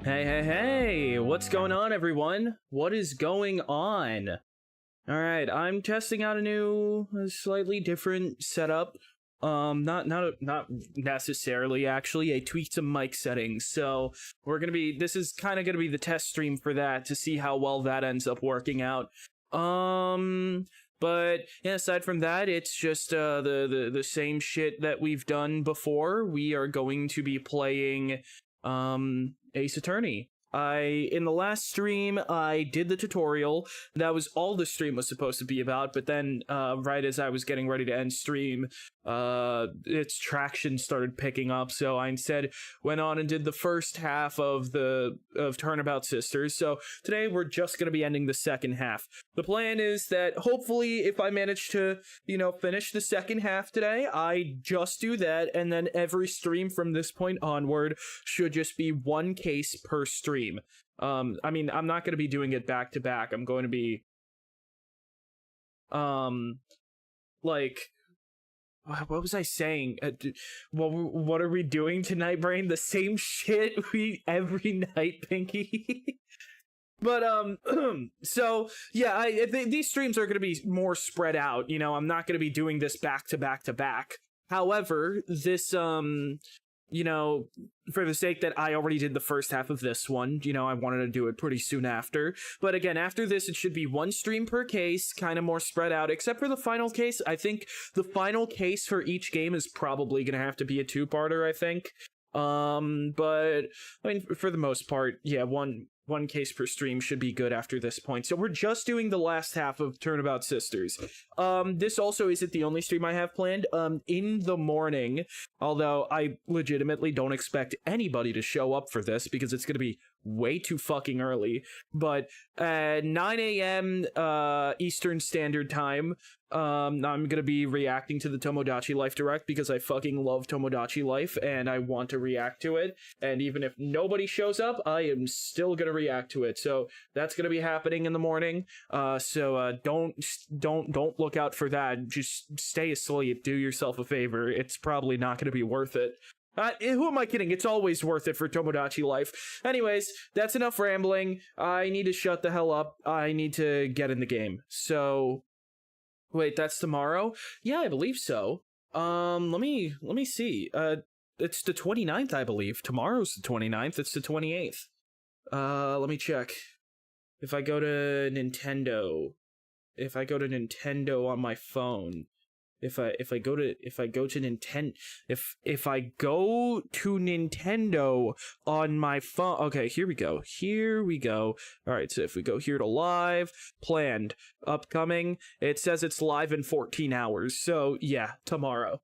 Hey, what's going on, everyone? What is going on? Alright, I'm testing out a slightly different setup. Not necessarily, actually. I tweaked some mic settings, so this is kind of gonna be the test stream for that, to see how well that ends up working out. But yeah, aside from that, it's just the same shit that we've done before. We are going to be playing Ace Attorney. In the last stream, I did the tutorial. That was all the stream was supposed to be about, but then right as I was getting ready to end stream, its traction started picking up, so I instead went on and did the first half of Turnabout Sisters. So today we're just going to be ending the second half. The plan is that hopefully if I manage to, finish the second half today, I just do that, and then every stream from this point onward should just be one case per stream. I mean, I'm not going to be doing it back to back. I'm going to be like, what was I saying? What are we doing tonight, Brain? The same shit every night, Pinky. But so yeah, these streams are going to be more spread out. I'm not going to be doing this back to back to back. However, this for the sake that I already did the first half of this one, I wanted to do it pretty soon after. But again, after this, it should be one stream per case, kind of more spread out, except for the final case. I think the final case for each game is probably going to have to be a two-parter, I think. But I mean, for the most part, yeah, one case per stream should be good after this point. So we're just doing the last half of Turnabout Sisters. This also isn't the only stream I have planned. In the morning, although I legitimately don't expect anybody to show up for this because it's going to be way too fucking early, but at 9 a.m. Eastern Standard Time, I'm gonna be reacting to the Tomodachi Life Direct because I fucking love Tomodachi Life and I want to react to it, and even if nobody shows up, I am still gonna react to it. So that's gonna be happening in the morning. So don't look out for that. Just stay asleep, do yourself a favor. It's probably not gonna be worth it. Who am I kidding? It's always worth it for Tomodachi Life. Anyways, that's enough rambling. I need to shut the hell up. I need to get in the game. So, wait, that's tomorrow? Yeah, I believe so. Let me see. It's the 29th, I believe. Tomorrow's the 29th. It's the 28th. Let me check. If I go to Nintendo on my phone, if I go to Nintendo on my phone. Okay, here we go. All right, so if we go here to live, planned, upcoming, it says it's live in 14 hours. So yeah, tomorrow.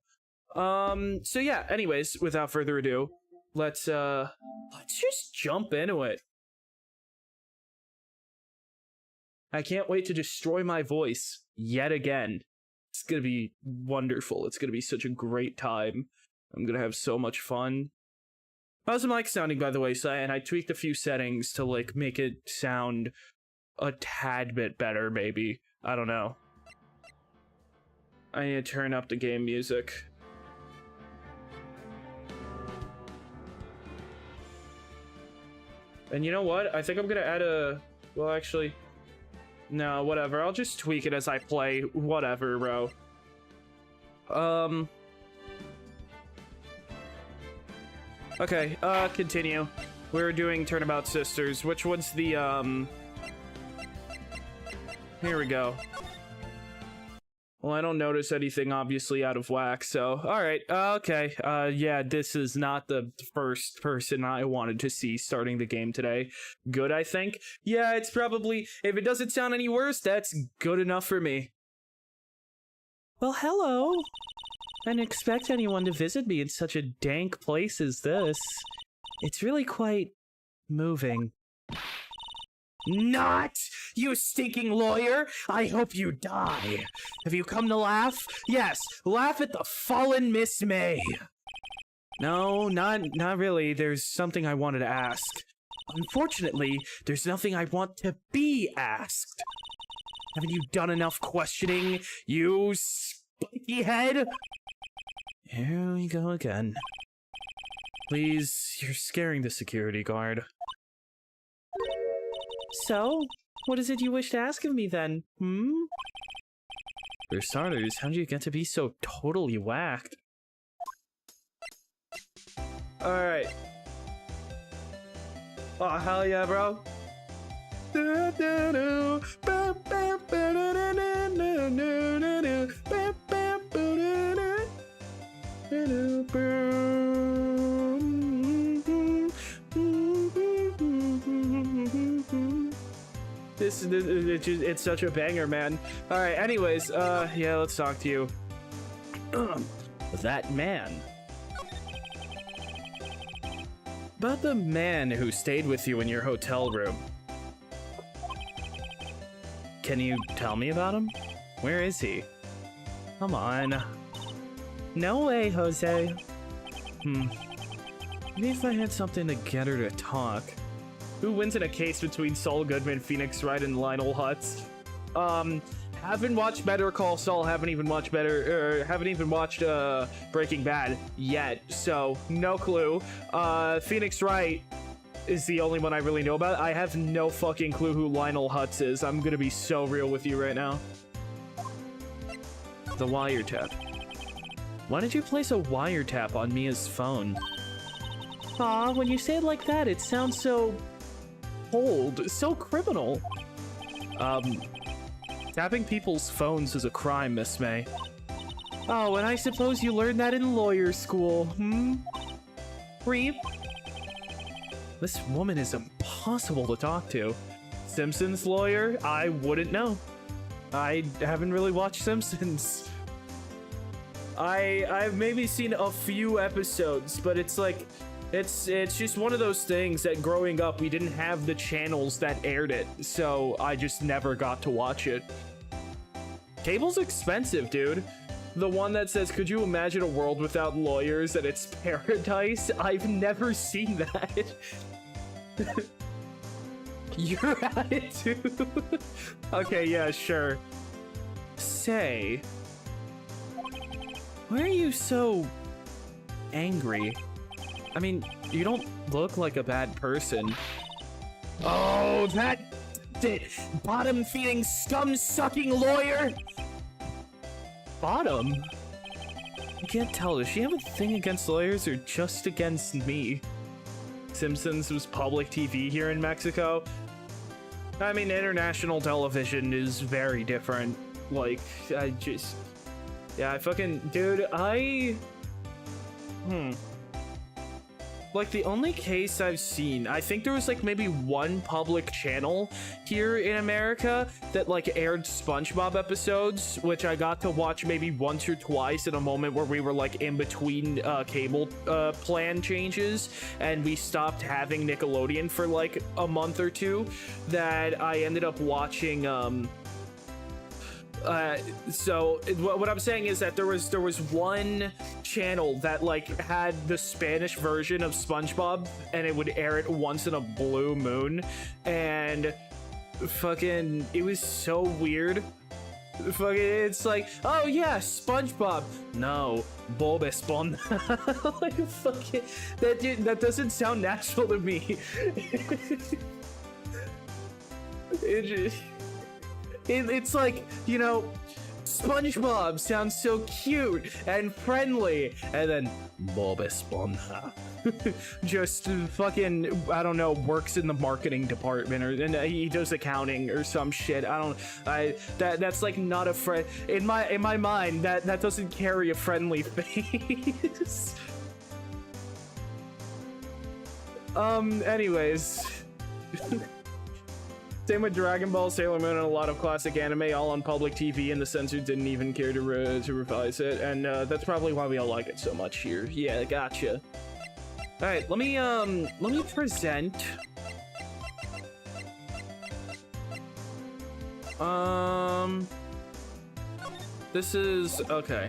So yeah, anyways, without further ado, let's just jump into it. I can't wait to destroy my voice yet again. It's gonna be wonderful. It's gonna be such a great time. I'm gonna have so much fun. How's the mic sounding, by the way? And I tweaked a few settings to like make it sound a tad bit better, maybe. I don't know. I need to turn up the game music. And you know what? I think I'm gonna add well, actually, no, whatever. I'll just tweak it as I play. Whatever, bro. Okay, continue. We're doing Turnabout Sisters. Which one's the, Here we go. Well, I don't notice anything obviously out of whack, so... Alright, okay. Yeah, this is not the first person I wanted to see starting the game today. Good, I think? Yeah, it's probably... If it doesn't sound any worse, that's good enough for me. Well, hello. I didn't expect anyone to visit me in such a dank place as this. It's really quite... moving. Not! You stinking lawyer! I hope you die! Have you come to laugh? Yes, laugh at the fallen Miss May! No, not really. There's something I wanted to ask. Unfortunately, there's nothing I want to be asked. Haven't you done enough questioning, you spiky head? Here we go again. Please, you're scaring the security guard. So, what is it you wish to ask of me then? For starters, how did you get to be so totally whacked? Alright. Oh, hell yeah, bro. It's such a banger, man. All right, anyways, yeah, let's talk to you. That man. About the man who stayed with you in your hotel room. Can you tell me about him? Where is he? Come on. No way, Jose. Maybe if I had something to get her to talk. Who wins in a case between Saul Goodman, Phoenix Wright, and Lionel Hutz? Haven't watched Better Call Saul, haven't even watched Breaking Bad yet, so no clue. Phoenix Wright is the only one I really know about. I have no fucking clue who Lionel Hutz is. I'm gonna be so real with you right now. The wiretap. Why did you place a wiretap on Mia's phone? Aw, when you say it like that, it sounds so cold, so criminal. Tapping people's phones is a crime, Miss May. Oh, and I suppose you learned that in lawyer school, Creep? This woman is impossible to talk to. Simpsons lawyer? I wouldn't know. I haven't really watched Simpsons. I've maybe seen a few episodes, but it's like, it's just one of those things that growing up, we didn't have the channels that aired it, so I just never got to watch it. Cable's expensive, dude. The one that says, could you imagine a world without lawyers and it's paradise? I've never seen that. You're at it too? Okay, yeah, sure. Say, why are you so angry? I mean, you don't look like a bad person. Oh, that bottom-feeding, scum-sucking lawyer! Bottom? I can't tell. Does she have a thing against lawyers or just against me? Simpsons was public TV here in Mexico. I mean, international television is very different. Like, yeah, I fucking... Dude, like, the only case I've seen, I think there was, like, maybe one public channel here in America that, like, aired SpongeBob episodes, which I got to watch maybe once or twice in a moment where we were, like, in between cable plan changes, and we stopped having Nickelodeon for, like, a month or two, that I ended up watching, so what I'm saying is that there was one channel that like had the Spanish version of SpongeBob, and it would air it once in a blue moon, and fucking it was so weird. Fucking it's like, oh yeah, SpongeBob. No, Bob Esponja. Like fucking that doesn't sound natural to me. It's like, you know, SpongeBob sounds so cute and friendly, and then Bob Esponja just fucking, I don't know, works in the marketing department, or and he does accounting or some shit. That's like not a friend in my mind. That doesn't carry a friendly face. Anyways. Same with Dragon Ball, Sailor Moon, and a lot of classic anime, all on public TV, and the censor didn't even care to revise it, and that's probably why we all like it so much here. Yeah, gotcha. All right, let me present. This is okay.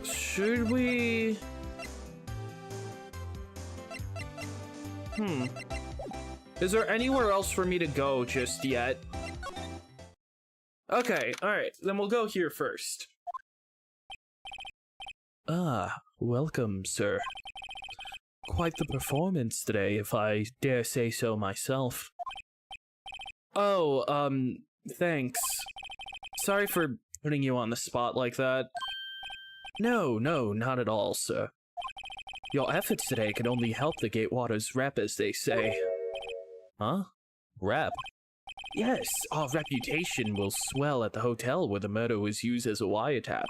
Should we? Is there anywhere else for me to go just yet? Okay, alright, then we'll go here first. Ah, welcome, sir. Quite the performance today, if I dare say so myself. Oh, thanks. Sorry for putting you on the spot like that. No, not at all, sir. Your efforts today can only help the Gatewater's rep, as they say. Huh? Rep? Yes, our reputation will swell at the hotel where the murder was used as a wiretap.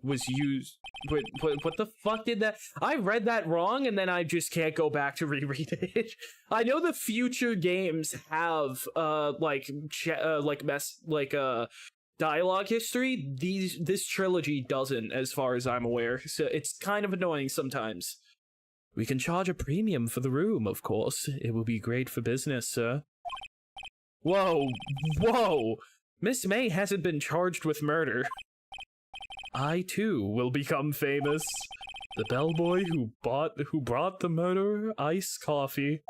Was used... Wait, what the fuck did that... I read that wrong, and then I just can't go back to reread it. I know the future games have, dialogue history. This trilogy doesn't, as far as I'm aware, so it's kind of annoying sometimes. We can charge a premium for the room, of course. It will be great for business, sir. Whoa! Miss May hasn't been charged with murder. I, too, will become famous. The bellboy who brought the murderer iced coffee.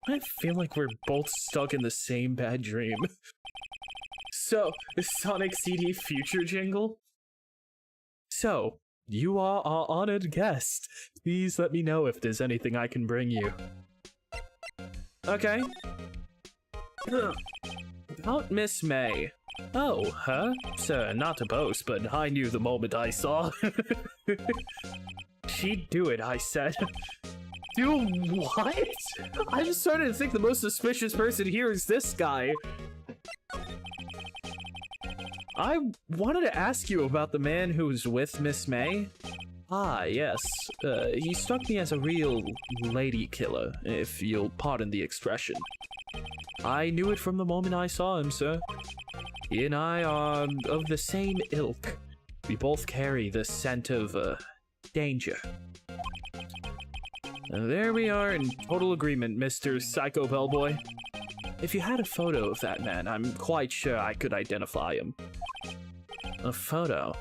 I feel like we're both stuck in the same bad dream. So, the Sonic CD future jingle? So, you are our honored guest. Please let me know if there's anything I can bring you. Okay. About Miss May. Oh, her? Sir, not to boast, but I knew the moment I saw. She'd do it, I said. Do what? I'm starting to think the most suspicious person here is this guy. I wanted to ask you about the man who's with Miss May. Ah, yes. He struck me as a real lady killer, if you'll pardon the expression. I knew it from the moment I saw him, sir. He and I are of the same ilk. We both carry the scent of, danger. There we are in total agreement, Mr. Psycho Bellboy. If you had a photo of that man, I'm quite sure I could identify him. A photo?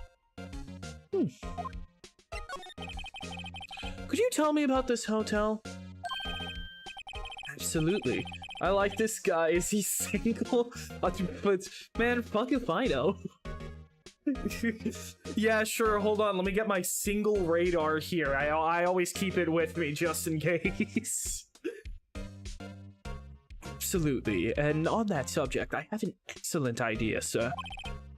Could you tell me about this hotel? Absolutely. I like this guy. Is he single? But man, fuck if I know. Yeah, sure. Hold on. Let me get my single radar here. I always keep it with me just in case. Absolutely. And on that subject, I have an excellent idea, sir.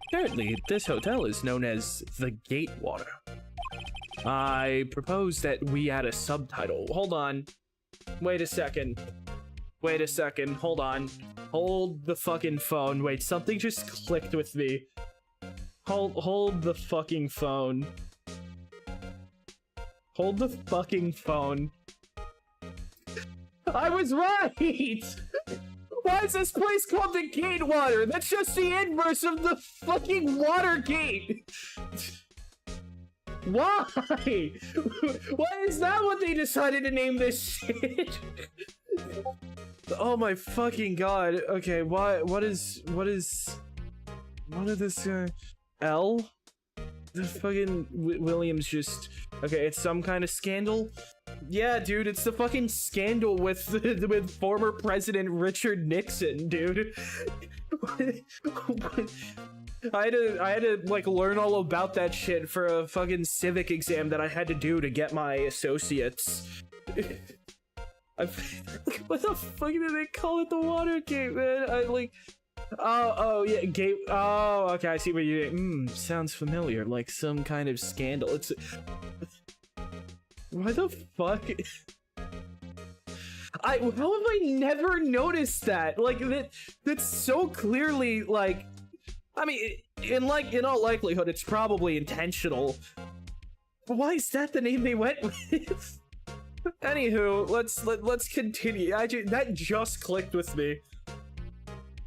Apparently, this hotel is known as the Gatewater. I propose that we add a subtitle. Hold on. Wait a second. Hold on. Hold the fucking phone. Wait, something just clicked with me. Hold the fucking phone. Hold the fucking phone. I was right! Why is this place called the Gatewater? That's just the inverse of the fucking water gate! Why? Why is that what they decided to name this shit? Oh my fucking god. Okay, what is this, L? The fucking Williams just... Okay, it's some kind of scandal? Yeah, dude, it's the fucking scandal with former President Richard Nixon, dude. I had to like learn all about that shit for a fucking civic exam that I had to do to get my associates. What the fuck did they call it? The Watergate, man. Oh yeah, gate. Oh, okay, I see what you did. Sounds familiar, like some kind of scandal. It's... Why the fuck? How have I never noticed that? Like, that's so clearly, like... I mean, in all likelihood, it's probably intentional. But why is that the name they went with? Anywho, let's continue. That just clicked with me.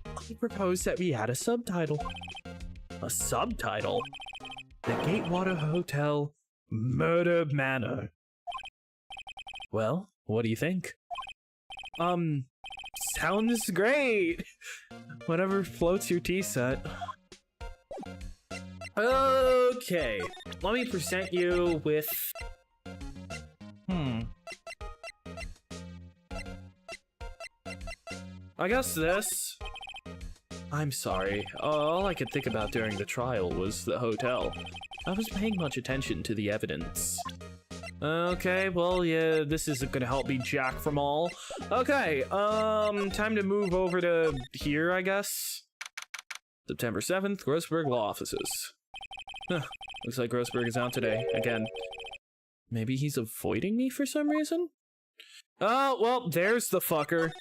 I propose that we add a subtitle. A subtitle? The Gatewater Hotel Murder Manor. Well, what do you think? Sounds great! Whatever floats your tea set. Okay, let me present you with... I guess this. I'm sorry, all I could think about during the trial was the hotel. I was paying much attention to the evidence. Okay, well, yeah, this isn't gonna help me jack from all. Okay, time to move over to here, I guess. September 7th, Grossberg Law Offices. Huh, looks like Grossberg is out today, again. Maybe he's avoiding me for some reason? Oh, well, there's the fucker.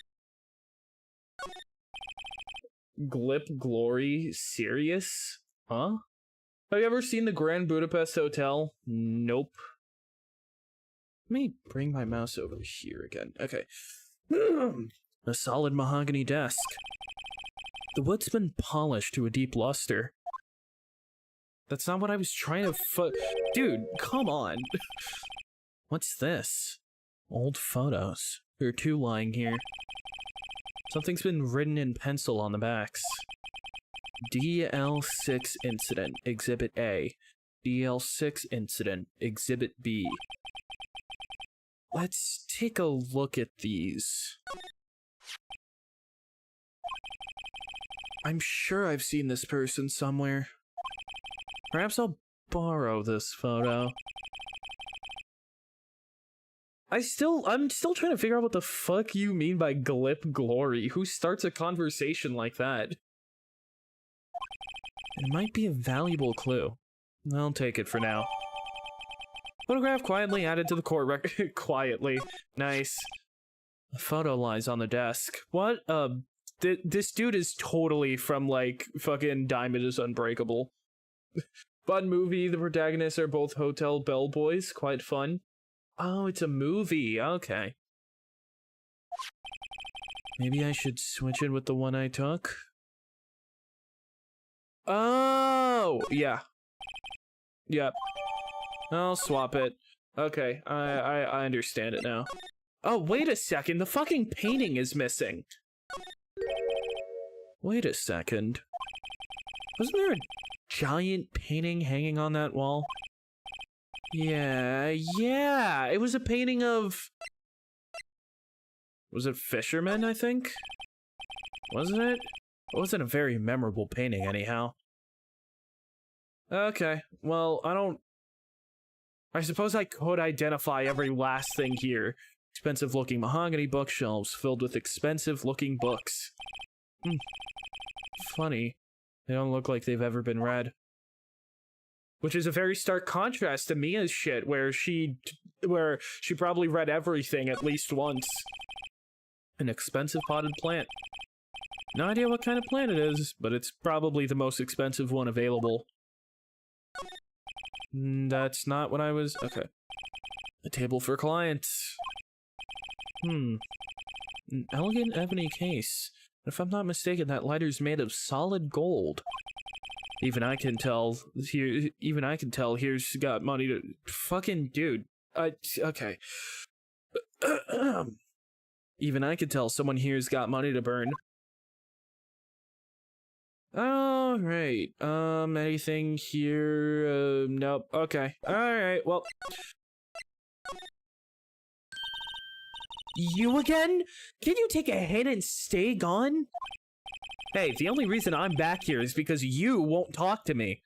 Glip Glory? Serious? Huh? Have you ever seen the Grand Budapest Hotel? Nope. Let me bring my mouse over here again. Okay. A solid mahogany desk. The wood's been polished to a deep luster. That's not what I was trying to Dude, come on. What's this? Old photos. There are 2 lying here. Something's been written in pencil on the backs. DL6 Incident, Exhibit A. DL6 Incident, Exhibit B. Let's take a look at these. I'm sure I've seen this person somewhere. Perhaps I'll borrow this photo. I'm still trying to figure out what the fuck you mean by Glip Glory. Who starts a conversation like that? It might be a valuable clue. I'll take it for now. Photograph quietly added to the court record. Quietly. Nice. A photo lies on the desk. What? This dude is totally from, like, fucking Diamond is Unbreakable. Fun movie. The protagonists are both hotel bellboys. Quite fun. Oh, it's a movie. Okay. Maybe I should switch it with the one I took? Oh! Yeah. Yep. I'll swap it. Okay, I understand it now. Oh, wait a second. The fucking painting is missing. Wait a second. Wasn't there a giant painting hanging on that wall? Yeah. It was a painting of... Was it Fisherman, I think? Wasn't it? It wasn't a very memorable painting, anyhow. Okay, well, I suppose I could identify every last thing here. Expensive-looking mahogany bookshelves filled with expensive-looking books. Funny. They don't look like they've ever been read. Which is a very stark contrast to Mia's shit, where she probably read everything at least once. An expensive potted plant. No idea what kind of plant it is, but it's probably the most expensive one available. That's not what I was... Okay. A table for clients. An elegant ebony case. If I'm not mistaken, that lighter's made of solid gold. Even I can tell here's got money to... Fucking dude. Okay. Even I can tell someone here's got money to burn. Alright, anything here? Nope, okay. Alright, well. You again? Can you take a hit and stay gone? Hey, the only reason I'm back here is because you won't talk to me.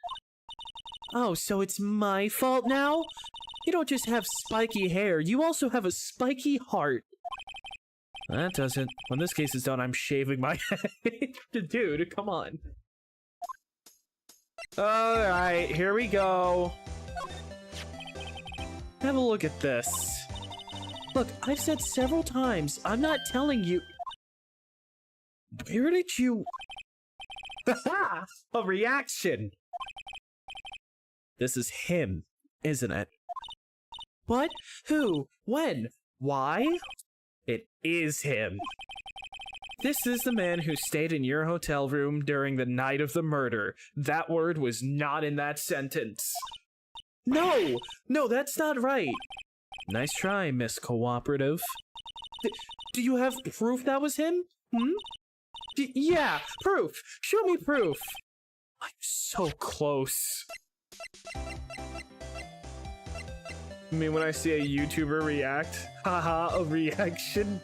Oh, so it's my fault now? You don't just have spiky hair, you also have a spiky heart. That doesn't. When this case is done, I'm shaving my head. Dude, come on. Alright, here we go. Have a look at this. Look, I've said several times, I'm not telling you... Where did you... Ha! A reaction! This is him, isn't it? What? Who? When? Why? It is him. This is the man who stayed in your hotel room during the night of the murder. That word was not in that sentence. No! No, that's not right. Nice try, Miss Cooperative. Do you have proof that was him? Yeah, proof. Show me proof. I'm so close. I mean, when I see a YouTuber react, haha, a reaction.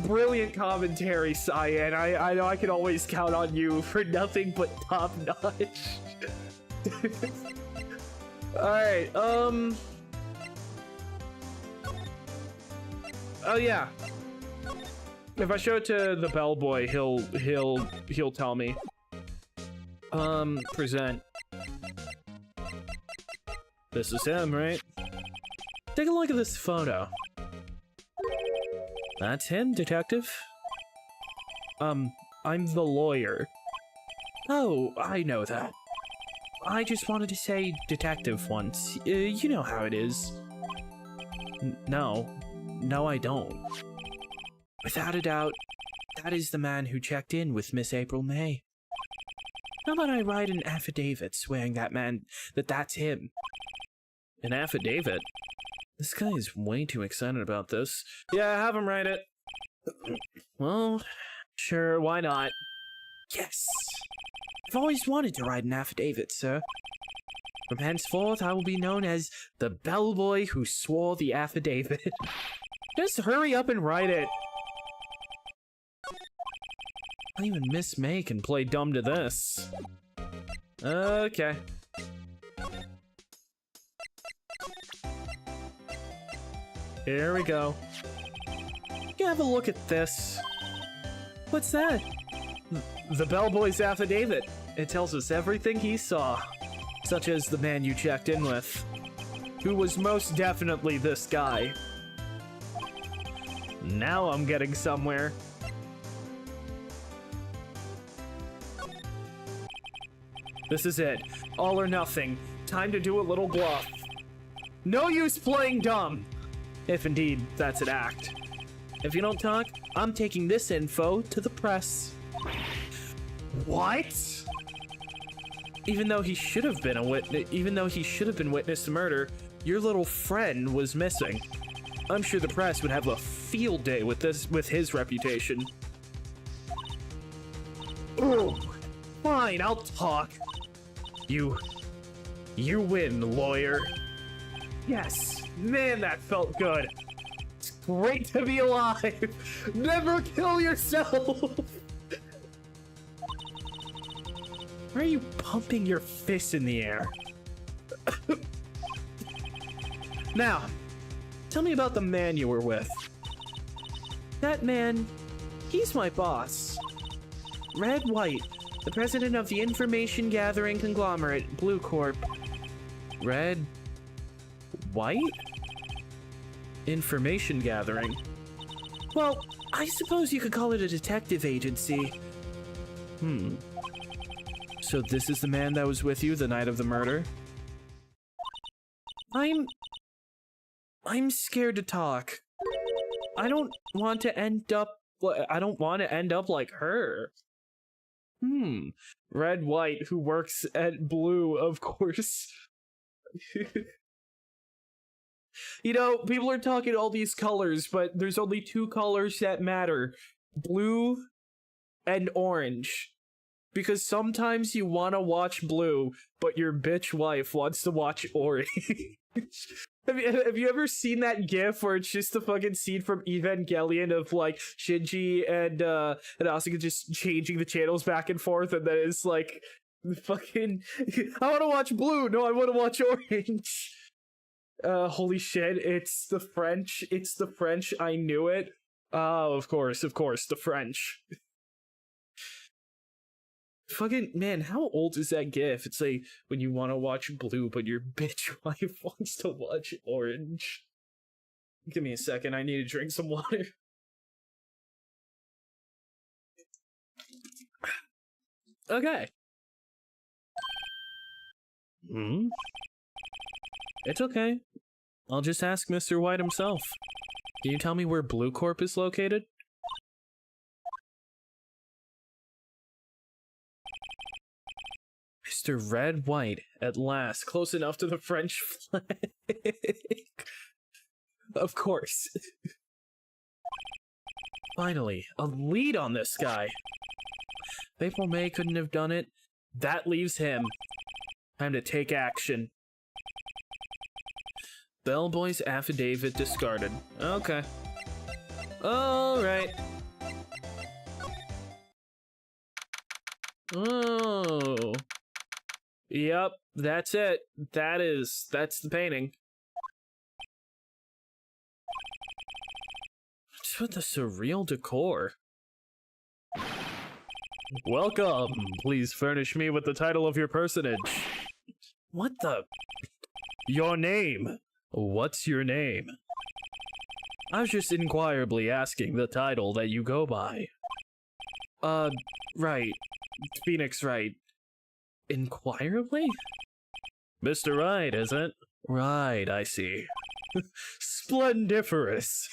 Brilliant commentary, Cyan. I know I can always count on you for nothing but top notch. Alright, Oh yeah. If I show it to the bellboy, he'll tell me. Present. This is him, right? Take a look at this photo. That's him, detective. I'm the lawyer. Oh, I know that. I just wanted to say detective once. You know how it is. No, I don't. Without a doubt, that is the man who checked in with Miss April May. How about I write an affidavit swearing that's him? An affidavit? This guy is way too excited about this. Yeah, have him write it. Well, sure, why not? Yes! I've always wanted to write an affidavit, sir. From henceforth, I will be known as the bellboy who swore the affidavit. Just hurry up and write it. Not even Miss May can play dumb to this. Okay. Here we go. Have a look at this. What's that? The bellboy's affidavit. It tells us everything he saw. Such as the man you checked in with. Who was most definitely this guy. Now I'm getting somewhere. This is it. All or nothing. Time to do a little bluff. No use playing dumb. If indeed, that's an act. If you don't talk, I'm taking this info to the press. What? Even though he should have been witness to murder, your little friend was missing. I'm sure the press would have a field day with his reputation. Oh, fine, I'll talk. You win, lawyer. Yes, man, that felt good. It's great to be alive. Never kill yourself. Why are you pumping your fists in the air? Now, tell me about the man you were with. That man, he's my boss. Red White, the president of the information gathering conglomerate, Blue Corp. Red White? Information gathering. Well, I suppose you could call it a detective agency. So this is the man that was with you the night of the murder? I'm scared to talk. I don't want to end up like her. Red White, who works at Blue, of course. You know, people are talking all these colors, but there's only two colors that matter. Blue and orange. Because sometimes you want to watch Blue, but your bitch wife wants to watch orange. Have you ever seen that gif where it's just the fucking scene from Evangelion of like Shinji and Asuka just changing the channels back and forth, and then it's like fucking I want to watch Blue, no, I want to watch orange. Holy shit, it's the French, I knew it. Oh, of course, the French. Fucking, man, how old is that gif? It's like, when you want to watch Blue, but your bitch wife wants to watch orange. Give me a second, I need to drink some water. Okay. It's okay. I'll just ask Mr. White himself. Can you tell me where Blue Corp is located? Mr. Red White, at last, close enough to the French flag. Of course. Finally, a lead on this guy. If April May couldn't have done it, that leaves him. Time to take action. Bellboy's affidavit discarded. Okay. Alright. Oh. Yep, that's it. That's the painting. What's with the surreal decor? Welcome. Please furnish me with the title of your personage. What the? Your name. What's your name? I was just inquirably asking the title that you go by. Right. Phoenix Wright. Inquirably? Mr. Wright, is it? Right, I see. Splendiferous.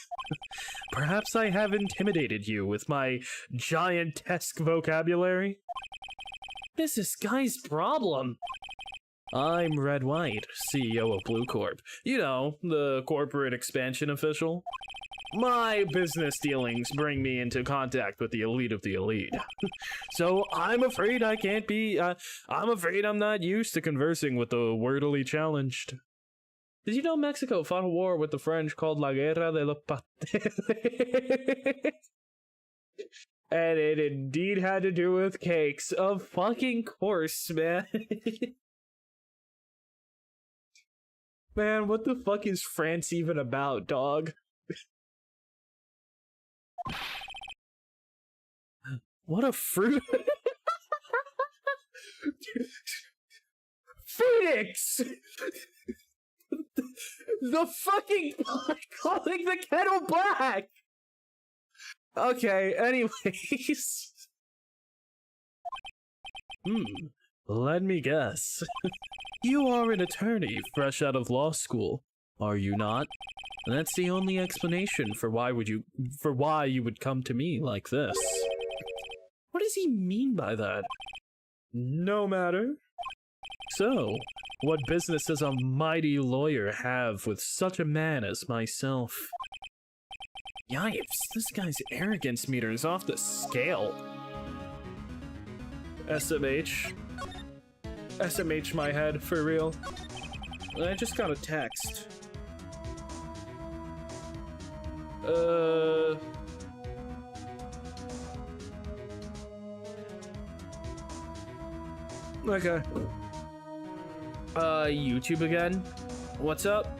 Perhaps I have intimidated you with my giantesque vocabulary? What's this guy's problem? I'm Red White, CEO of Blue Corp. You know, the corporate expansion official. My business dealings bring me into contact with the elite of the elite. So I'm afraid I can't be, I'm afraid I'm not used to conversing with the wordily challenged. Did you know Mexico fought a war with the French called La Guerra de los Pasteles? And it indeed had to do with cakes. Of fucking course, man. Man, what the fuck is France even about, dog? What a fruit. Phoenix! The fucking calling the kettle black! Okay, anyways. Let me guess. You are an attorney fresh out of law school, are you not? That's the only explanation for why you would come to me like this. What does he mean by that? No matter. So, what business does a mighty lawyer have with such a man as myself? Yipes, this guy's arrogance meter is off the scale. SMH. SMH my head, for real. I just got a text. Okay. YouTube again? What's up?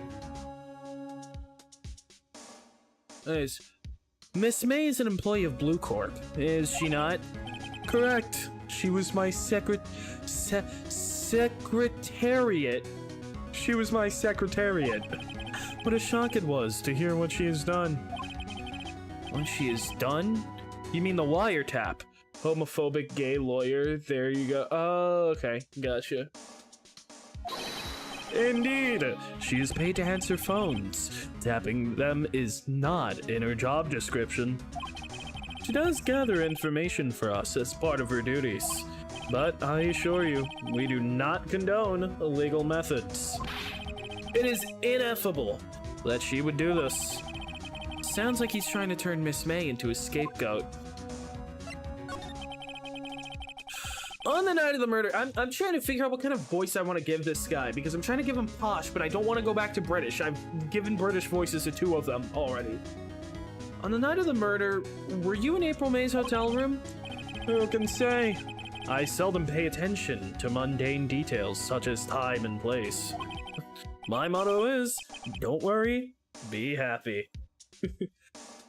Anyways, Miss May is an employee of Blue Corp, is she not? Correct. She was my secretariat. She was my secretariat. What a shock it was to hear what she has done. What she has done? You mean the wiretap? Homophobic gay lawyer, there you go. Oh, okay, gotcha. Indeed, she is paid to answer phones. Tapping them is not in her job description. She does gather information for us as part of her duties, but I assure you, we do not condone illegal methods. It is ineffable that she would do this. Sounds like he's trying to turn Miss May into a scapegoat. On the night of the murder, I'm trying to figure out what kind of voice I want to give this guy, because I'm trying to give him posh, but I don't want to go back to British. I've given British voices to 2 of them already. On the night of the murder, were you in April May's hotel room? Who can say? I seldom pay attention to mundane details such as time and place. My motto is, don't worry, be happy.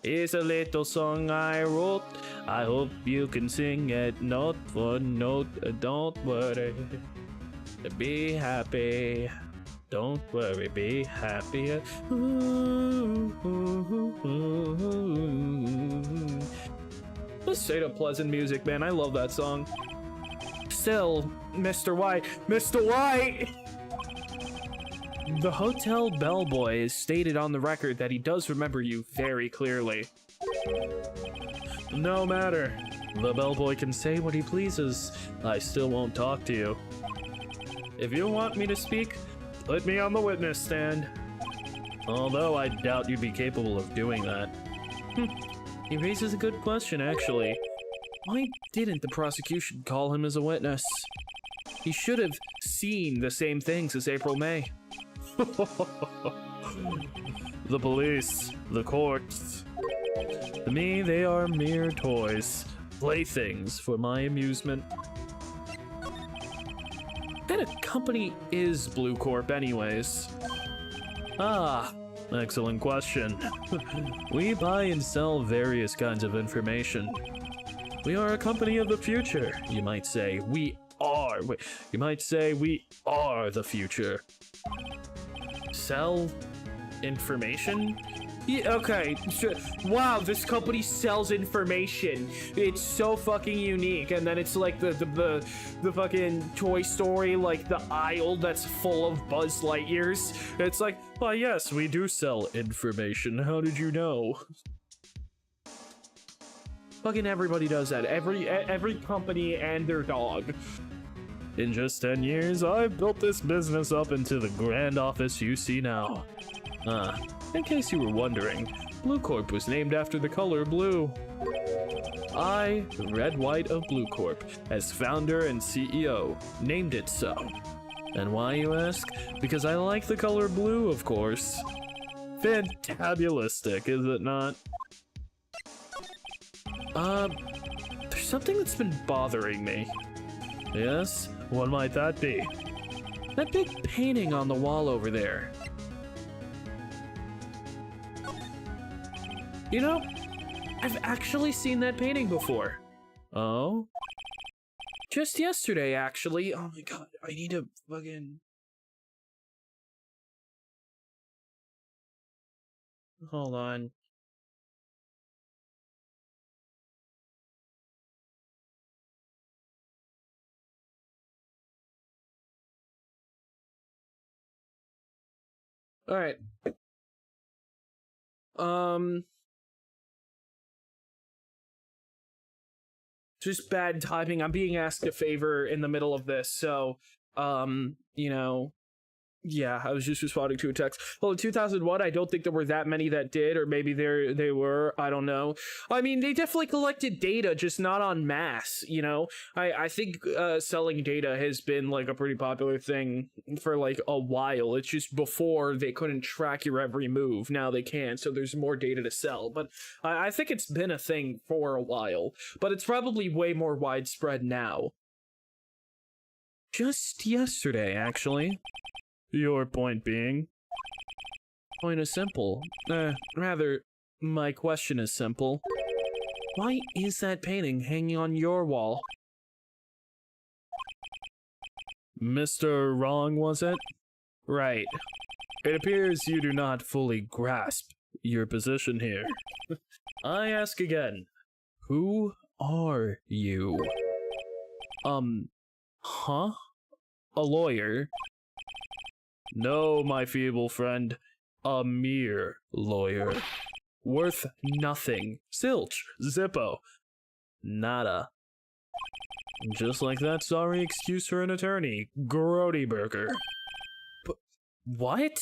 Here's a little song I wrote. I hope you can sing it note for note. Don't worry, be happy. Don't worry, be happy. That's straight up pleasant music, man. I love that song. Still, Mr. White. Mr. White! The hotel bellboy has stated on the record that he does remember you very clearly. No matter. The bellboy can say what he pleases. I still won't talk to you. If you want me to speak, put me on the witness stand. Although I doubt you'd be capable of doing that. He raises a good question, actually. Why didn't the prosecution call him as a witness? He should have seen the same things as April May. The police, the courts. To me, they are mere toys, playthings for my amusement. What kind of company is Blue Corp anyways? Ah, Excellent question. We buy and sell various kinds of information. We are a company of the future, you might say. You might say we are the future. Sell information? Yeah, okay. Wow, this company sells information. It's so fucking unique. And then it's like the fucking Toy Story, like the aisle that's full of Buzz Lightyears. It's like, well, yes, we do sell information. How did you know? Fucking everybody does that. Every company and their dog. In just 10 years, I've built this business up into the grand office you see now. In case you were wondering, Blue Corp was named after the color blue. I, the Red White of Blue Corp, as founder and CEO, named it so. And why, you ask? Because I like the color blue, of course. Fantabulistic, is it not? There's something that's been bothering me. Yes? What might that be? That big painting on the wall over there. You know, I've actually seen that painting before. Oh? Just yesterday, actually. Oh my god, I need to fucking... Hold on. Alright. Just bad timing. I'm being asked a favor in the middle of this, so, you know, yeah, I was just responding to a text. Well, in 2001, I don't think there were that many that did, or maybe they were, I don't know. I mean, they definitely collected data, just not en masse, you know? I think selling data has been, like, a pretty popular thing for, like, a while. It's just before they couldn't track your every move. Now they can, so there's more data to sell. But I think it's been a thing for a while. But it's probably way more widespread now. Just yesterday, actually. Your point being? Point is simple. Rather, my question is simple. Why is that painting hanging on your wall? Mr. Wrong, was it? Right. It appears you do not fully grasp your position here. I ask again, who are you? Huh? A lawyer? No, my feeble friend. A mere lawyer. Worth nothing. Zilch. Zippo. Nada. Just like that sorry excuse for an attorney. Grody Burger. But what?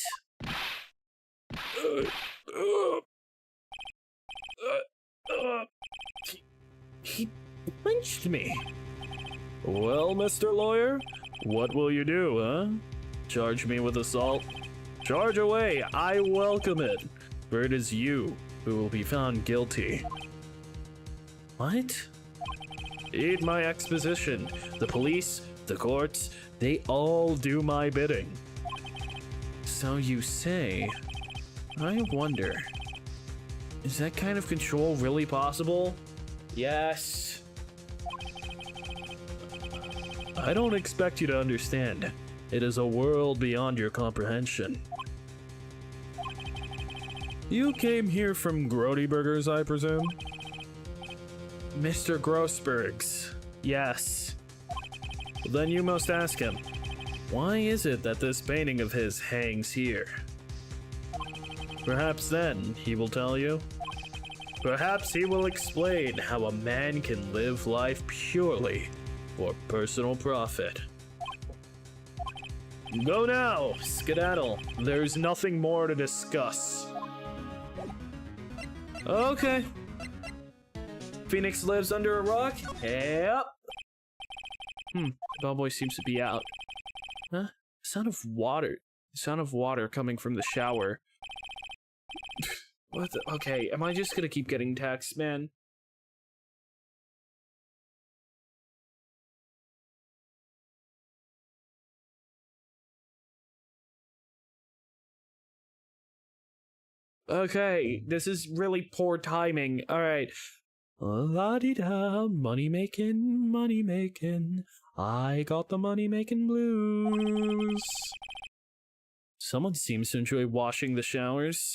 He punched me. Well, Mr. Lawyer, what will you do, huh? Charge me with assault? Charge away, I welcome it, for it is you who will be found guilty. What? Eat my exposition. The police, the courts, they all do my bidding. So you say. I wonder, is that kind of control really possible? Yes. I don't expect you to understand. It is a world beyond your comprehension. You came here from Grody Burgers, I presume? Mr. Grossberg's. Yes. Then you must ask him, why is it that this painting of his hangs here? Perhaps then he will tell you. Perhaps he will explain how a man can live life purely for personal profit. Go now, skedaddle. There's nothing more to discuss. Okay. Phoenix lives under a rock? Yep. Bellboy seems to be out. Huh? Sound of water. Sound of water coming from the shower. What the? Okay, am I just gonna keep getting texts, man? Okay, this is really poor timing. Alright. La-di-da, money making, money making. I got the money making blues. Someone seems to enjoy washing the showers.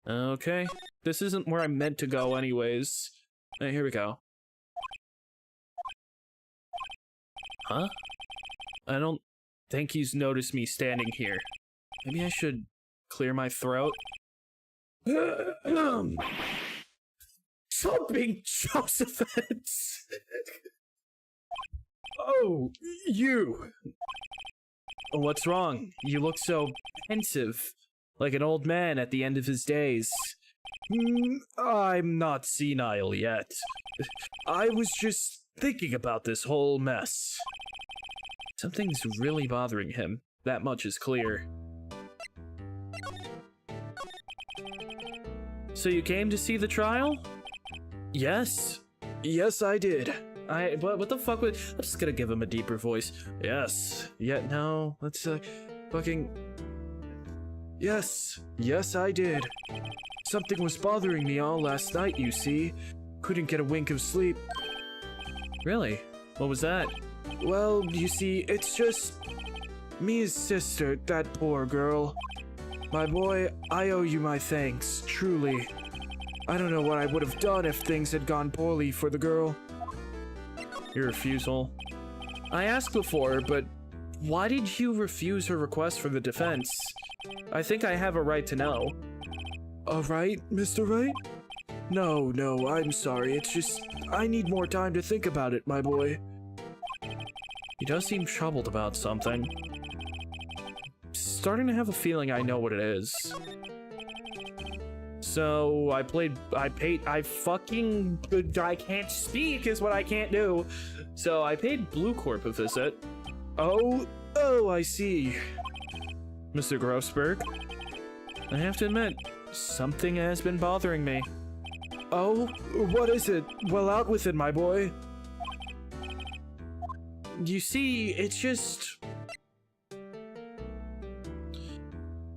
Okay, this isn't where I meant to go anyways. Here we go. Huh? I don't think he's noticed me standing here. Maybe I should clear my throat? Jumping Josephets! Oh, you! What's wrong? You look so pensive, like an old man at the end of his days. I'm not senile yet. I was just thinking about this whole mess. Something's really bothering him. That much is clear. So you came to see the trial? Yes. Yes, I did. What the fuck was... I'm just gonna give him a deeper voice. Yes. Yet no. Let's fucking... Yes. Yes, I did. Something was bothering me all last night, you see. Couldn't get a wink of sleep. Really? What was that? Well, you see, it's just... Mia's sister, that poor girl. My boy, I owe you my thanks, truly. I don't know what I would have done if things had gone poorly for the girl. Your refusal. I asked before, but why did you refuse her request for the defense? I think I have a right to know. A right, Mr. Wright? No, I'm sorry. It's just, I need more time to think about it, my boy. He does seem troubled about something. Starting to have a feeling I know what it is. So, I can't speak is what I can't do. So, I paid Blue Corp a visit. Oh, I see. Mr. Grossberg, I have to admit, something has been bothering me. Oh, what is it? Well, out with it, my boy. You see, it's just...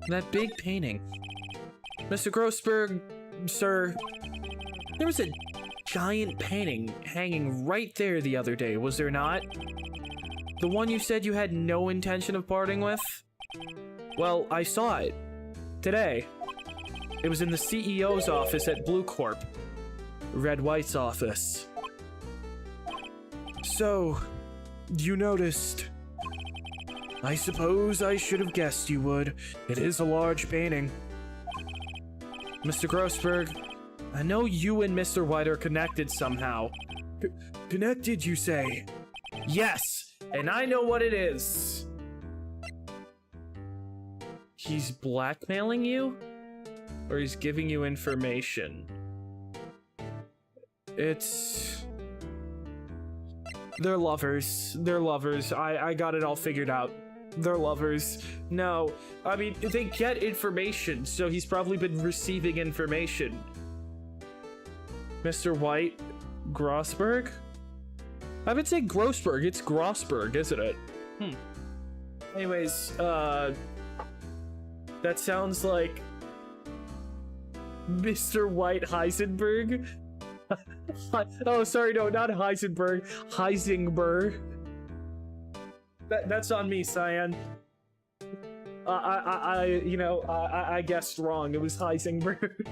that big painting. Mr. Grossberg, sir, there was a giant painting hanging right there the other day, was there not? The one you said you had no intention of parting with? Well, I saw it. Today. It was in the CEO's office at Blue Corp. Red White's office. So, you noticed. I suppose I should have guessed you would. It is a large painting. Mr. Grossberg, I know you and Mr. White are connected somehow. Connected, you say? Yes, and I know what it is. He's blackmailing you? Or he's giving you information? It's... They're lovers. They're lovers. I got it all figured out. They're lovers. No, I mean, they get information, so he's probably been receiving information. Mr. White, Grossberg? I would say Grossberg. It's Grossberg, isn't it? Anyways, that sounds like Mr. White Heisenberg. Oh, sorry, no, not Heisenberg. Heisenberg. That's on me, Cyan. I guessed wrong. It was Heisenberg.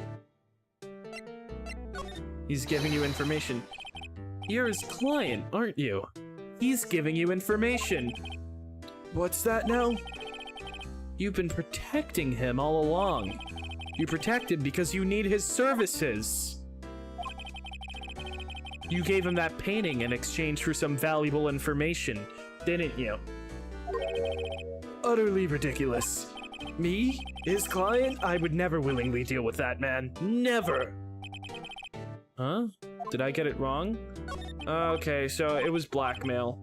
He's giving you information. You're his client, aren't you? He's giving you information. What's that now? You've been protecting him all along. You protect him because you need his services. You gave him that painting in exchange for some valuable information, didn't you? Utterly ridiculous. Me? His client? I would never willingly deal with that man. Never! Huh? Did I get it wrong? Okay, so it was blackmail.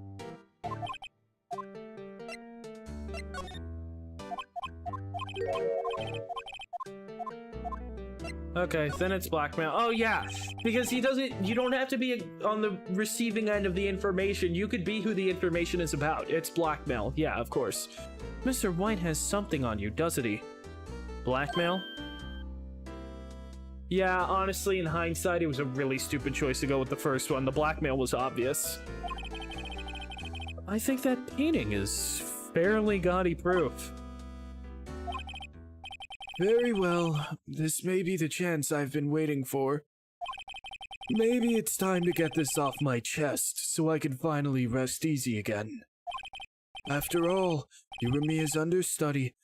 Okay, then it's blackmail. Oh yeah, because you don't have to be on the receiving end of the information. You could be who the information is about. It's blackmail. Yeah, of course. Mr. White has something on you, doesn't he? Blackmail? Yeah, honestly, in hindsight, it was a really stupid choice to go with the first one. The blackmail was obvious. I think that painting is fairly gaudy proof. Very well. This may be the chance I've been waiting for. Maybe it's time to get this off my chest so I can finally rest easy again. After all, you were Mia's understudy.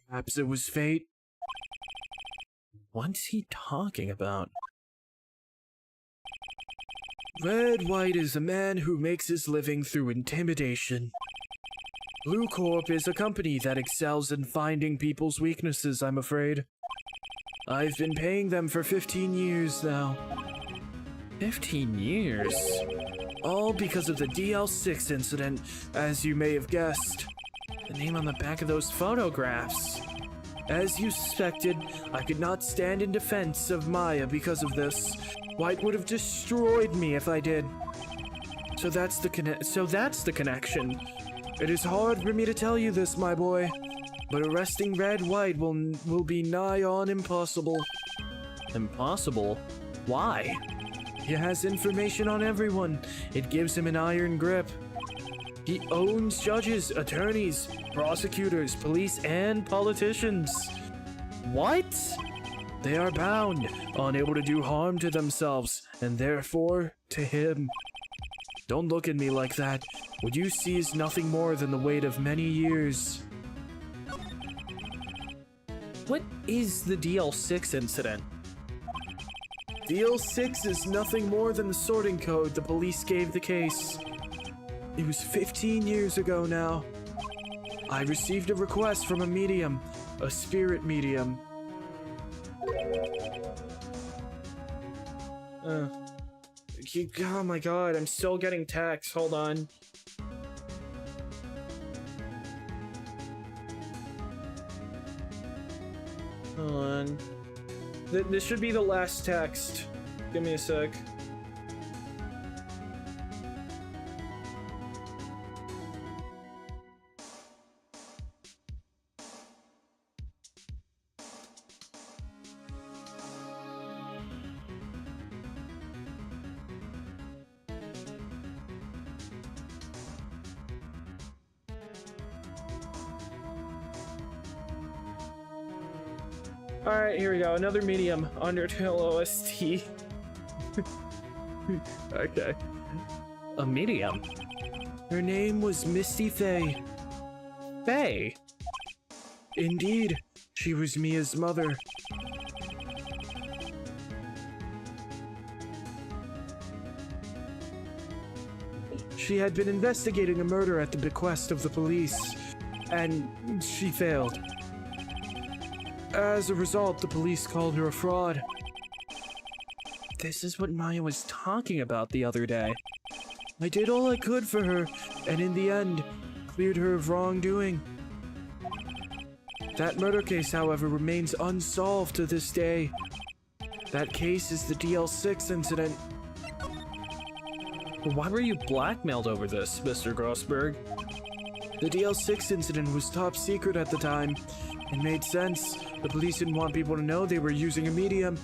Perhaps it was fate. What's he talking about? Red White is a man who makes his living through intimidation. Blue Corp is a company that excels in finding people's weaknesses, I'm afraid. I've been paying them for 15 years now. 15 years? All because of the DL6 incident, as you may have guessed. The name on the back of those photographs. As you suspected, I could not stand in defense of Maya because of this. White would have destroyed me if I did. So that's the connection. It is hard for me to tell you this, my boy, but arresting Red White will be nigh on impossible. Impossible? Why? He has information on everyone. It gives him an iron grip. He owns judges, attorneys, prosecutors, police, and politicians. What? They are bound, unable to do harm to themselves, and therefore to him. Don't look at me like that. What you see is nothing more than the weight of many years. What is the DL6 incident? DL6 is nothing more than the sorting code the police gave the case. It was 15 years ago now. I received a request from a medium, a spirit medium. Oh my god, I'm still getting texts. Hold on. Hold on. This should be the last text. Give me a sec. Alright, here we go. Another medium. Undertale OST. Okay. A medium? Her name was Misty Faye. Faye? Indeed, she was Mia's mother. She had been investigating a murder at the bequest of the police, and she failed. As a result, the police called her a fraud. This is what Maya was talking about the other day. I did all I could for her, and in the end, cleared her of wrongdoing. That murder case, however, remains unsolved to this day. That case is the DL6 incident. Why were you blackmailed over this, Mr. Grossberg? The DL6 incident was top secret at the time. It made sense. The police didn't want people to know they were using a medium.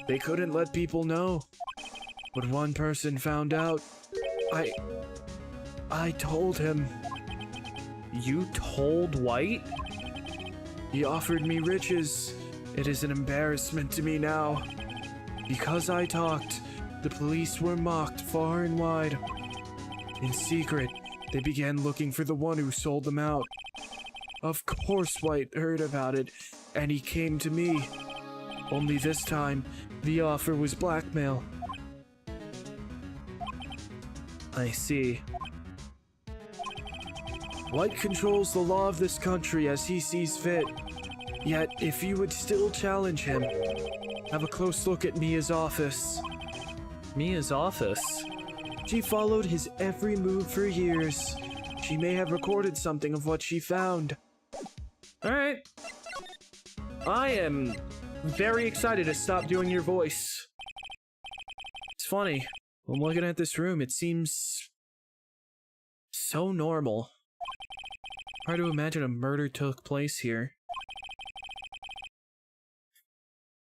They couldn't let people know. But one person found out. I told him. You told White? He offered me riches. It is an embarrassment to me now. Because I talked, the police were mocked far and wide. In secret, they began looking for the one who sold them out. Of course White heard about it, and he came to me. Only this time, the offer was blackmail. I see. White controls the law of this country as he sees fit. Yet, if you would still challenge him, have a close look at Mia's office. Mia's office? She followed his every move for years. She may have recorded something of what she found. Alright. I am very excited to stop doing your voice. It's funny. When looking at this room, it seems so normal. Hard to imagine a murder took place here.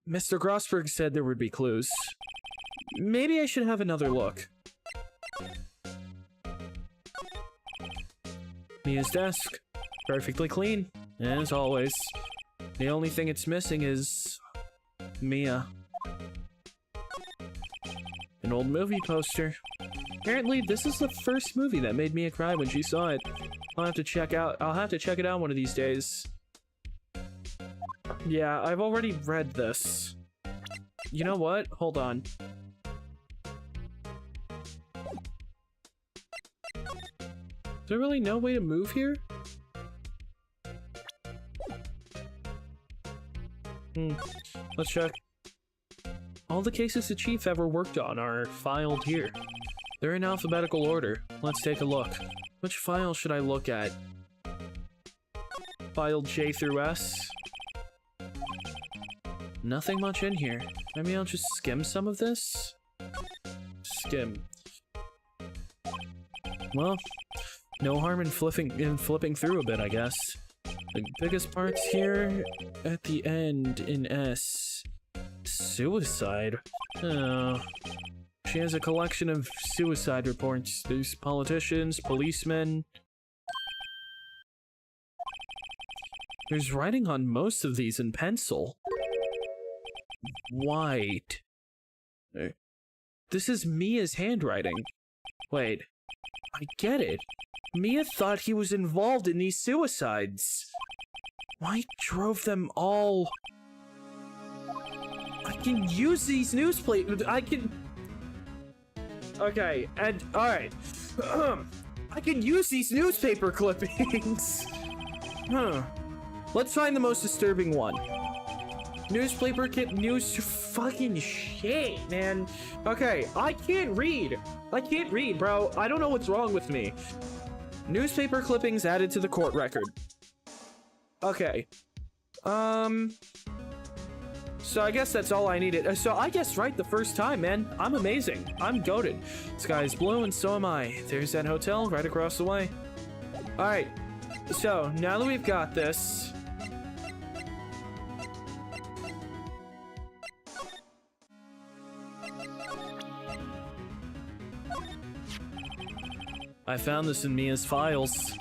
Mr. Grossberg said there would be clues. Maybe I should have another look. Mia's desk. Perfectly clean, as always. The only thing it's missing is... Mia. An old movie poster. Apparently, this is the first movie that made Mia cry when she saw it. I'll have to check it out one of these days. Yeah, I've already read this. You know what? Hold on. Is there really no way to move here? Let's check. All the cases the chief ever worked on are filed here. They're in alphabetical order. Let's take a look. Which file should I look at? File J through S? Nothing much in here. Maybe I'll just skim some of this? Skim. Well, no harm in flipping through a bit, I guess. The biggest parts here at the end in S. Suicide? Oh. She has a collection of suicide reports. There's politicians, policemen. There's writing on most of these in pencil. White. This is Mia's handwriting. Wait. I get it. Mia thought he was involved in these suicides. Why drove them all? I can use these newspapers. I can... Okay, and alright. I can use these newspaper clippings. Let's find the most disturbing one. Newspaper news fucking shit, man. Okay, I can't read. I can't read, bro. I don't know what's wrong with me. Newspaper clippings added to the court record. Okay. So I guess that's all I needed. So I guess right the first time, man. I'm amazing. I'm goated. Sky's blue and so am I. There's that hotel right across the way. Alright. So now that we've got this... I found this in Mia's files.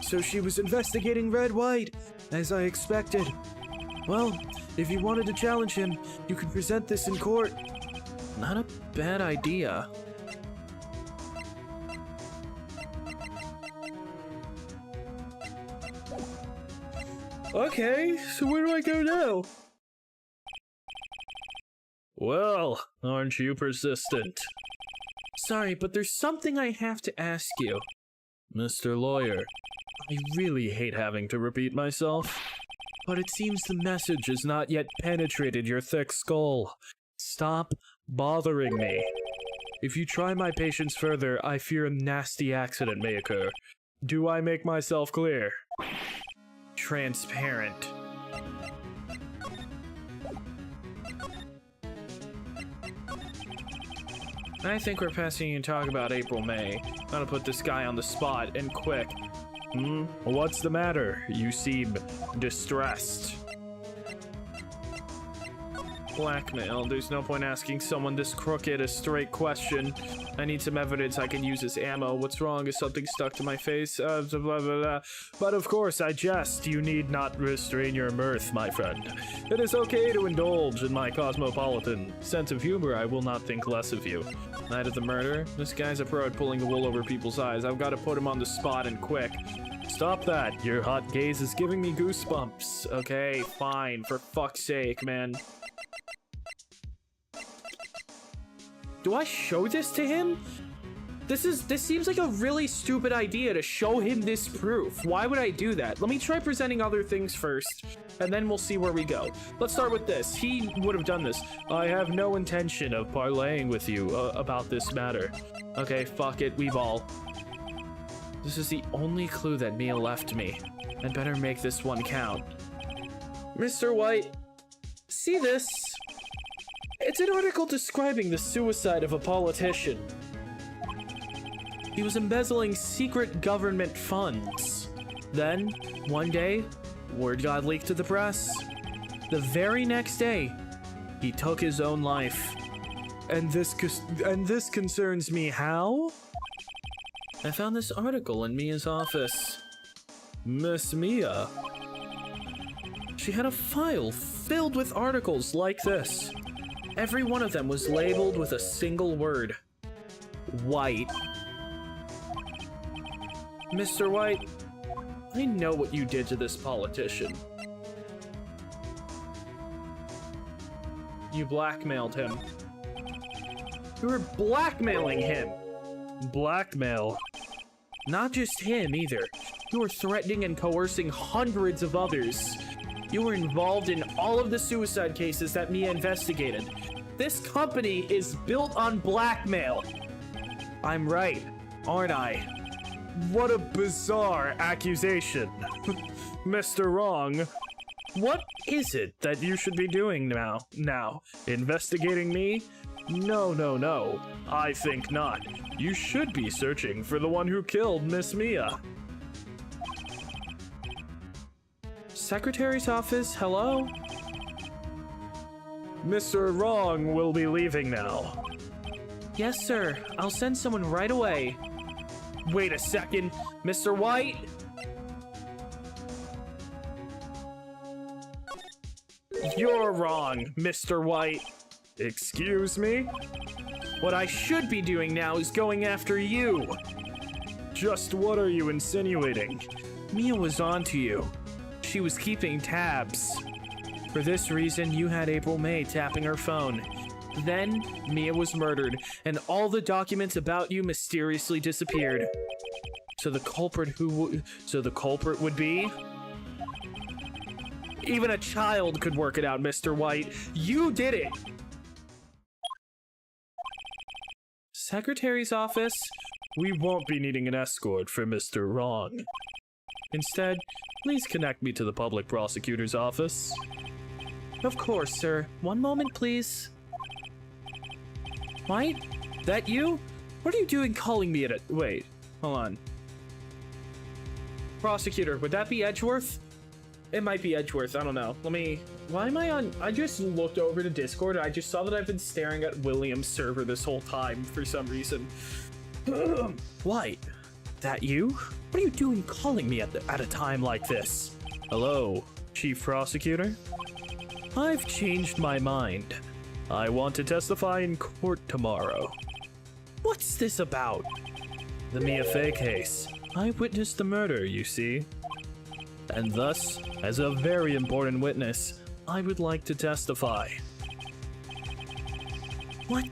So she was investigating Red White, as I expected. Well, if you wanted to challenge him, you could present this in court. Not a bad idea. Okay, so where do I go now? Well, aren't you persistent? Sorry, but there's something I have to ask you. Mr. Lawyer, I really hate having to repeat myself, but it seems the message has not yet penetrated your thick skull. Stop bothering me. If you try my patience further, I fear a nasty accident may occur. Do I make myself clear? Transparent. I think we're passing you talk about April, May. Gotta put this guy on the spot, and quick. What's the matter? You seem distressed. Blackmail. There's no point asking someone this crooked a straight question. I need some evidence I can use as ammo. What's wrong? Is something stuck to my face? Blah, blah, blah. But of course, I jest. You need not restrain your mirth, my friend. It is okay to indulge in my cosmopolitan sense of humor. I will not think less of you. Night of the murder? This guy's a pro at pulling the wool over people's eyes. I've got to put him on the spot and quick. Stop that. Your hot gaze is giving me goosebumps. Okay, fine. For fuck's sake, man. Do I show this to him? This seems like a really stupid idea to show him this proof. Why would I do that? Let me try presenting other things first, and then we'll see where we go. Let's start with this. He would have done this. I have no intention of parlaying with you about this matter. Okay, fuck it. We've all. This is the only clue that Mia left me. I'd better make this one count. Mr. White, see this? It's an article describing the suicide of a politician. He was embezzling secret government funds. Then, one day, word got leaked to the press. The very next day, He took his own life. And this concerns me how? I found this article in Mia's office. Miss Mia? She had a file filled with articles like this. Every one of them was labeled with a single word. White. Mr. White, I know what you did to this politician. You blackmailed him. You were blackmailing him. Blackmail? Not just him either. You were threatening and coercing hundreds of others. You were involved in all of the suicide cases that Mia investigated. This company is built on blackmail. I'm right, aren't I? What a bizarre accusation. Mr. Wrong, what is it that you should be doing now? Investigating me? No. I think not. You should be searching for the one who killed Miss Mia. Secretary's office, hello? Mr. Wrong will be leaving now. Yes, sir. I'll send someone right away. Wait a second, Mr. White? You're wrong, Mr. White. Excuse me? What I should be doing now is going after you. Just what are you insinuating? Mia was onto you. She was keeping tabs. For this reason, you had April May tapping her phone. Then, Mia was murdered, and all the documents about you mysteriously disappeared. So the culprit would be? Even a child could work it out, Mr. White. You did it! Secretary's office? We won't be needing an escort for Mr. Wrong. Instead, please connect me to the public prosecutor's office. Of course, sir. One moment, please. White? That you? What are you doing calling me at it? Wait, hold on. Prosecutor, would that be Edgeworth? It might be Edgeworth, I don't know. Why am I on? I just looked over to Discord and I just saw that I've been staring at William's server this whole time for some reason. White? That you? What are you doing calling me at a time like this? Hello, Chief Prosecutor? I've changed my mind. I want to testify in court tomorrow. What's this about? The Mia Fey case. I witnessed the murder, you see. And thus, as a very important witness, I would like to testify. What?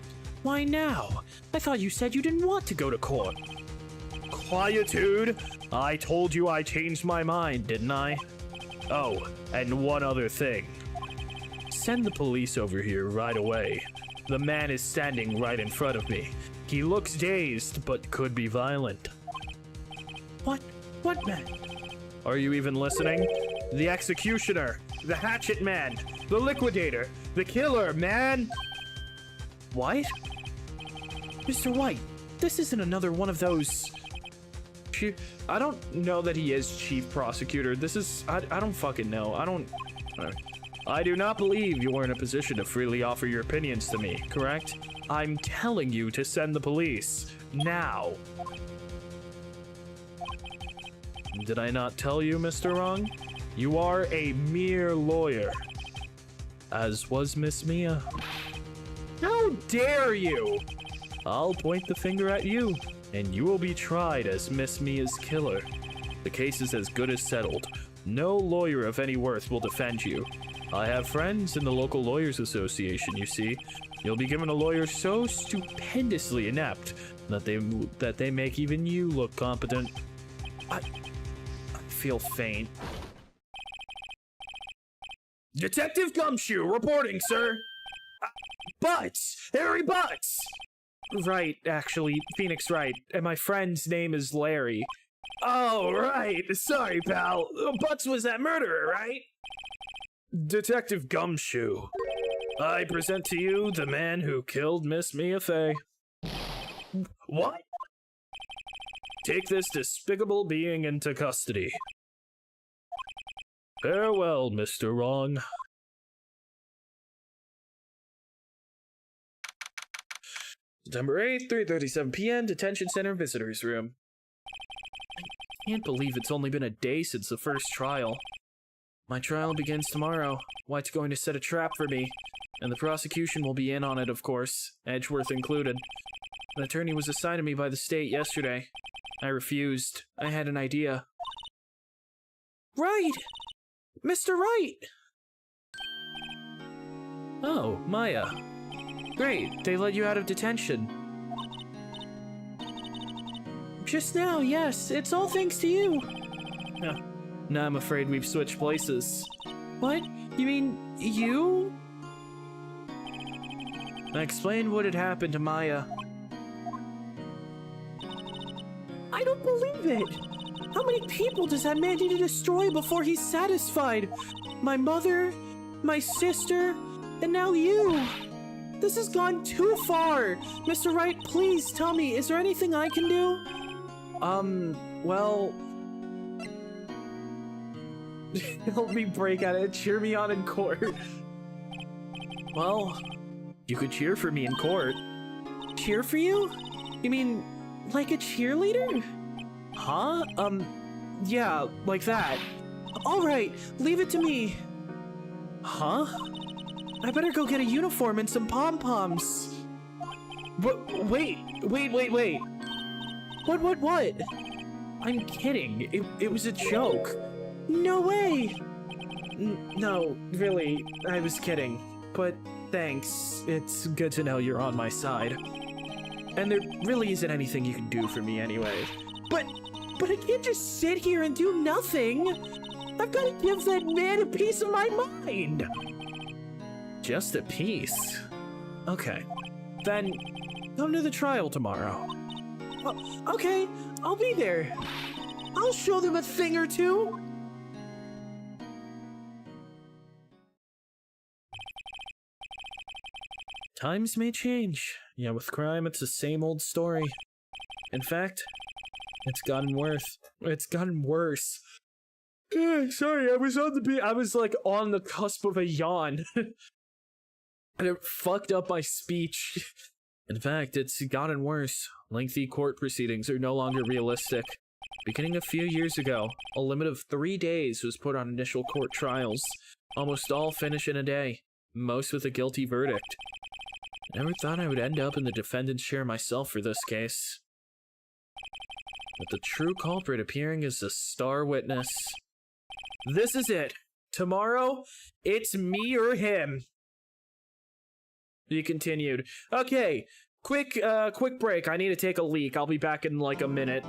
Why now? I thought you said you didn't want to go to court. Quietude! I told you I changed my mind, didn't I? Oh, and one other thing. Send the police over here right away. The man is standing right in front of me. He looks dazed, but could be violent. What man? Are you even listening? The executioner, the hatchet man, the liquidator, the killer, man! What? Mr. White, this isn't another one of those... I don't know that he is chief prosecutor. This is... I don't fucking know. I do not believe you are in a position to freely offer your opinions to me, correct? I'm telling you to send the police. Now. Did I not tell you, Mr. Wrong? You are a mere lawyer. As was Miss Mia. How dare you! I'll point the finger at you, and you will be tried as Miss Mia's killer. The case is as good as settled. No lawyer of any worth will defend you. I have friends in the local lawyers association, you see. You'll be given a lawyer so stupendously inept that they make even you look competent. I feel faint. Detective Gumshoe reporting, sir. Butts! Harry Butts! Right, actually, Phoenix Wright, and my friend's name is Larry. Oh, right. Sorry, pal. Butts was that murderer, right? Detective Gumshoe, I present to you the man who killed Miss Mia Fey. What? Take this despicable being into custody. Farewell, Mr. Wrong. September 8th, 3:37 p.m., Detention Center Visitors Room. I can't believe it's only been a day since the first trial. My trial begins tomorrow. White's going to set a trap for me, and the prosecution will be in on it, of course, Edgeworth included. An attorney was assigned to me by the state yesterday. I refused. I had an idea. Right! Mr. Wright! Oh, Maya. Great, they let you out of detention. Just now, yes. It's all thanks to you. Now I'm afraid we've switched places. What? You mean you? I explained what had happened to Maya. I don't believe it! How many people does that man need to destroy before he's satisfied? My mother, my sister, and now you! This has gone too far! Mr. Wright, please tell me, is there anything I can do? Well... Help me break out and cheer me on in court. Well, you could cheer for me in court. Cheer for you? You mean, like a cheerleader? Huh? Yeah, like that. Alright, leave it to me. Huh? I better go get a uniform and some pom-poms. Wait. What? I'm kidding. It was a joke. No way! No, really, I was kidding. But thanks. It's good to know you're on my side. And there really isn't anything you can do for me anyway. But I can't just sit here and do nothing! I've got to give that man a piece of my mind! Just a piece? Okay. Then, come to the trial tomorrow. Okay, I'll be there. I'll show them a thing or two! Times may change. Yeah, with crime, it's the same old story. In fact, it's gotten worse. It's gotten worse. Sorry, I was like on the cusp of a yawn. And it fucked up my speech. In fact, it's gotten worse. Lengthy court proceedings are no longer realistic. Beginning a few years ago, a limit of 3 days was put on initial court trials. Almost all finish in a day, most with a guilty verdict. Never thought I would end up in the defendant's chair myself for this case. With the true culprit appearing as the star witness. This is it. Tomorrow, it's me or him. He continued. Okay, quick break. I need to take a leak. I'll be back in like a minute.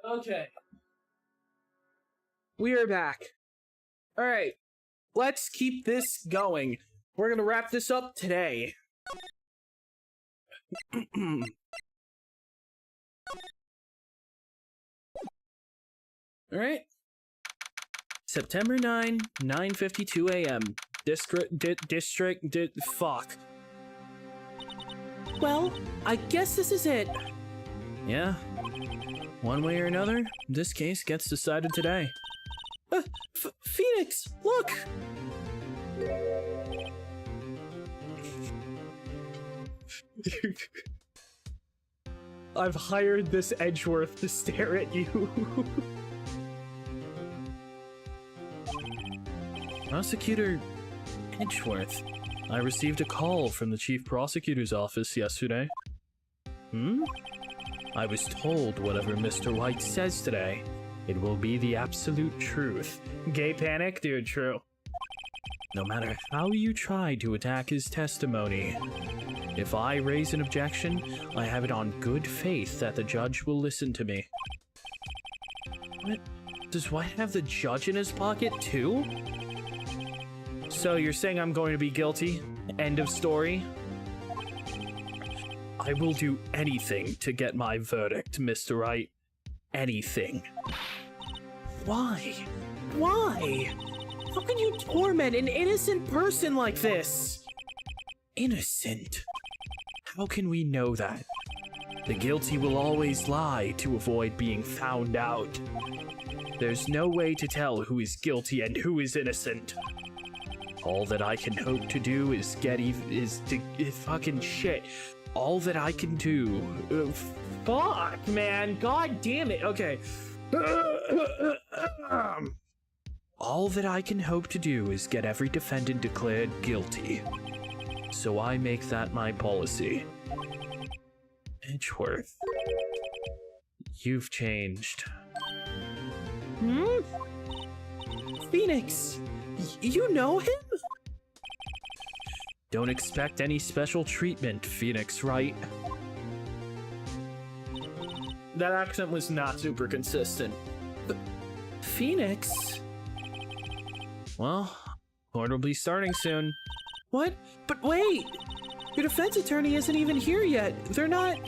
Okay. We are back. Alright. Let's keep this going. We're gonna wrap this up today. Alright. September 9, 9:52 a.m. Fuck. Well, I guess this is it. Yeah. One way or another, this case gets decided today. Phoenix, look! I've hired this Edgeworth to stare at you. Prosecutor Edgeworth, I received a call from the Chief Prosecutor's office yesterday. I was told whatever Mr. White says today, it will be the absolute truth. Gay panic? Dude, true. No matter how you try to attack his testimony, if I raise an objection, I have it on good faith that the judge will listen to me. What? Does White have the judge in his pocket too? So you're saying I'm going to be guilty? End of story? I will do anything to get my verdict, Mr. Wright. Anything. Why? Why? How can you torment an innocent person like this? Innocent? How can we know that? The guilty will always lie to avoid being found out. There's no way to tell who is guilty and who is innocent. All that I can hope to do is fucking shit. All that I can do. Fuck, man. God damn it. Okay. All that I can hope to do is get every defendant declared guilty. So I make that my policy. Edgeworth, you've changed. Phoenix, you know him? Don't expect any special treatment, Phoenix Wright. That accent was not super consistent. But Phoenix? Well, court will be starting soon. What? But wait! Your defense attorney isn't even here yet. They're not...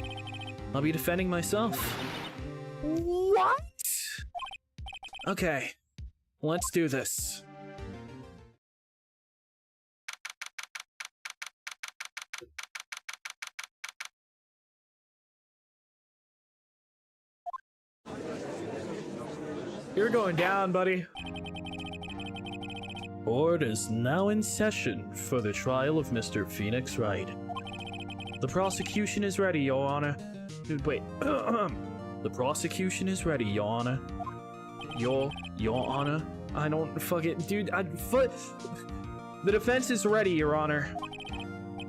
I'll be defending myself. What? Okay, let's do this. You're going down, buddy. Court is now in session for the trial of Mr. Phoenix Wright. The prosecution is ready, Your Honor. Dude, wait. The prosecution is ready, Your Honor. Your Honor. I don't fucking... Dude, The defense is ready, Your Honor.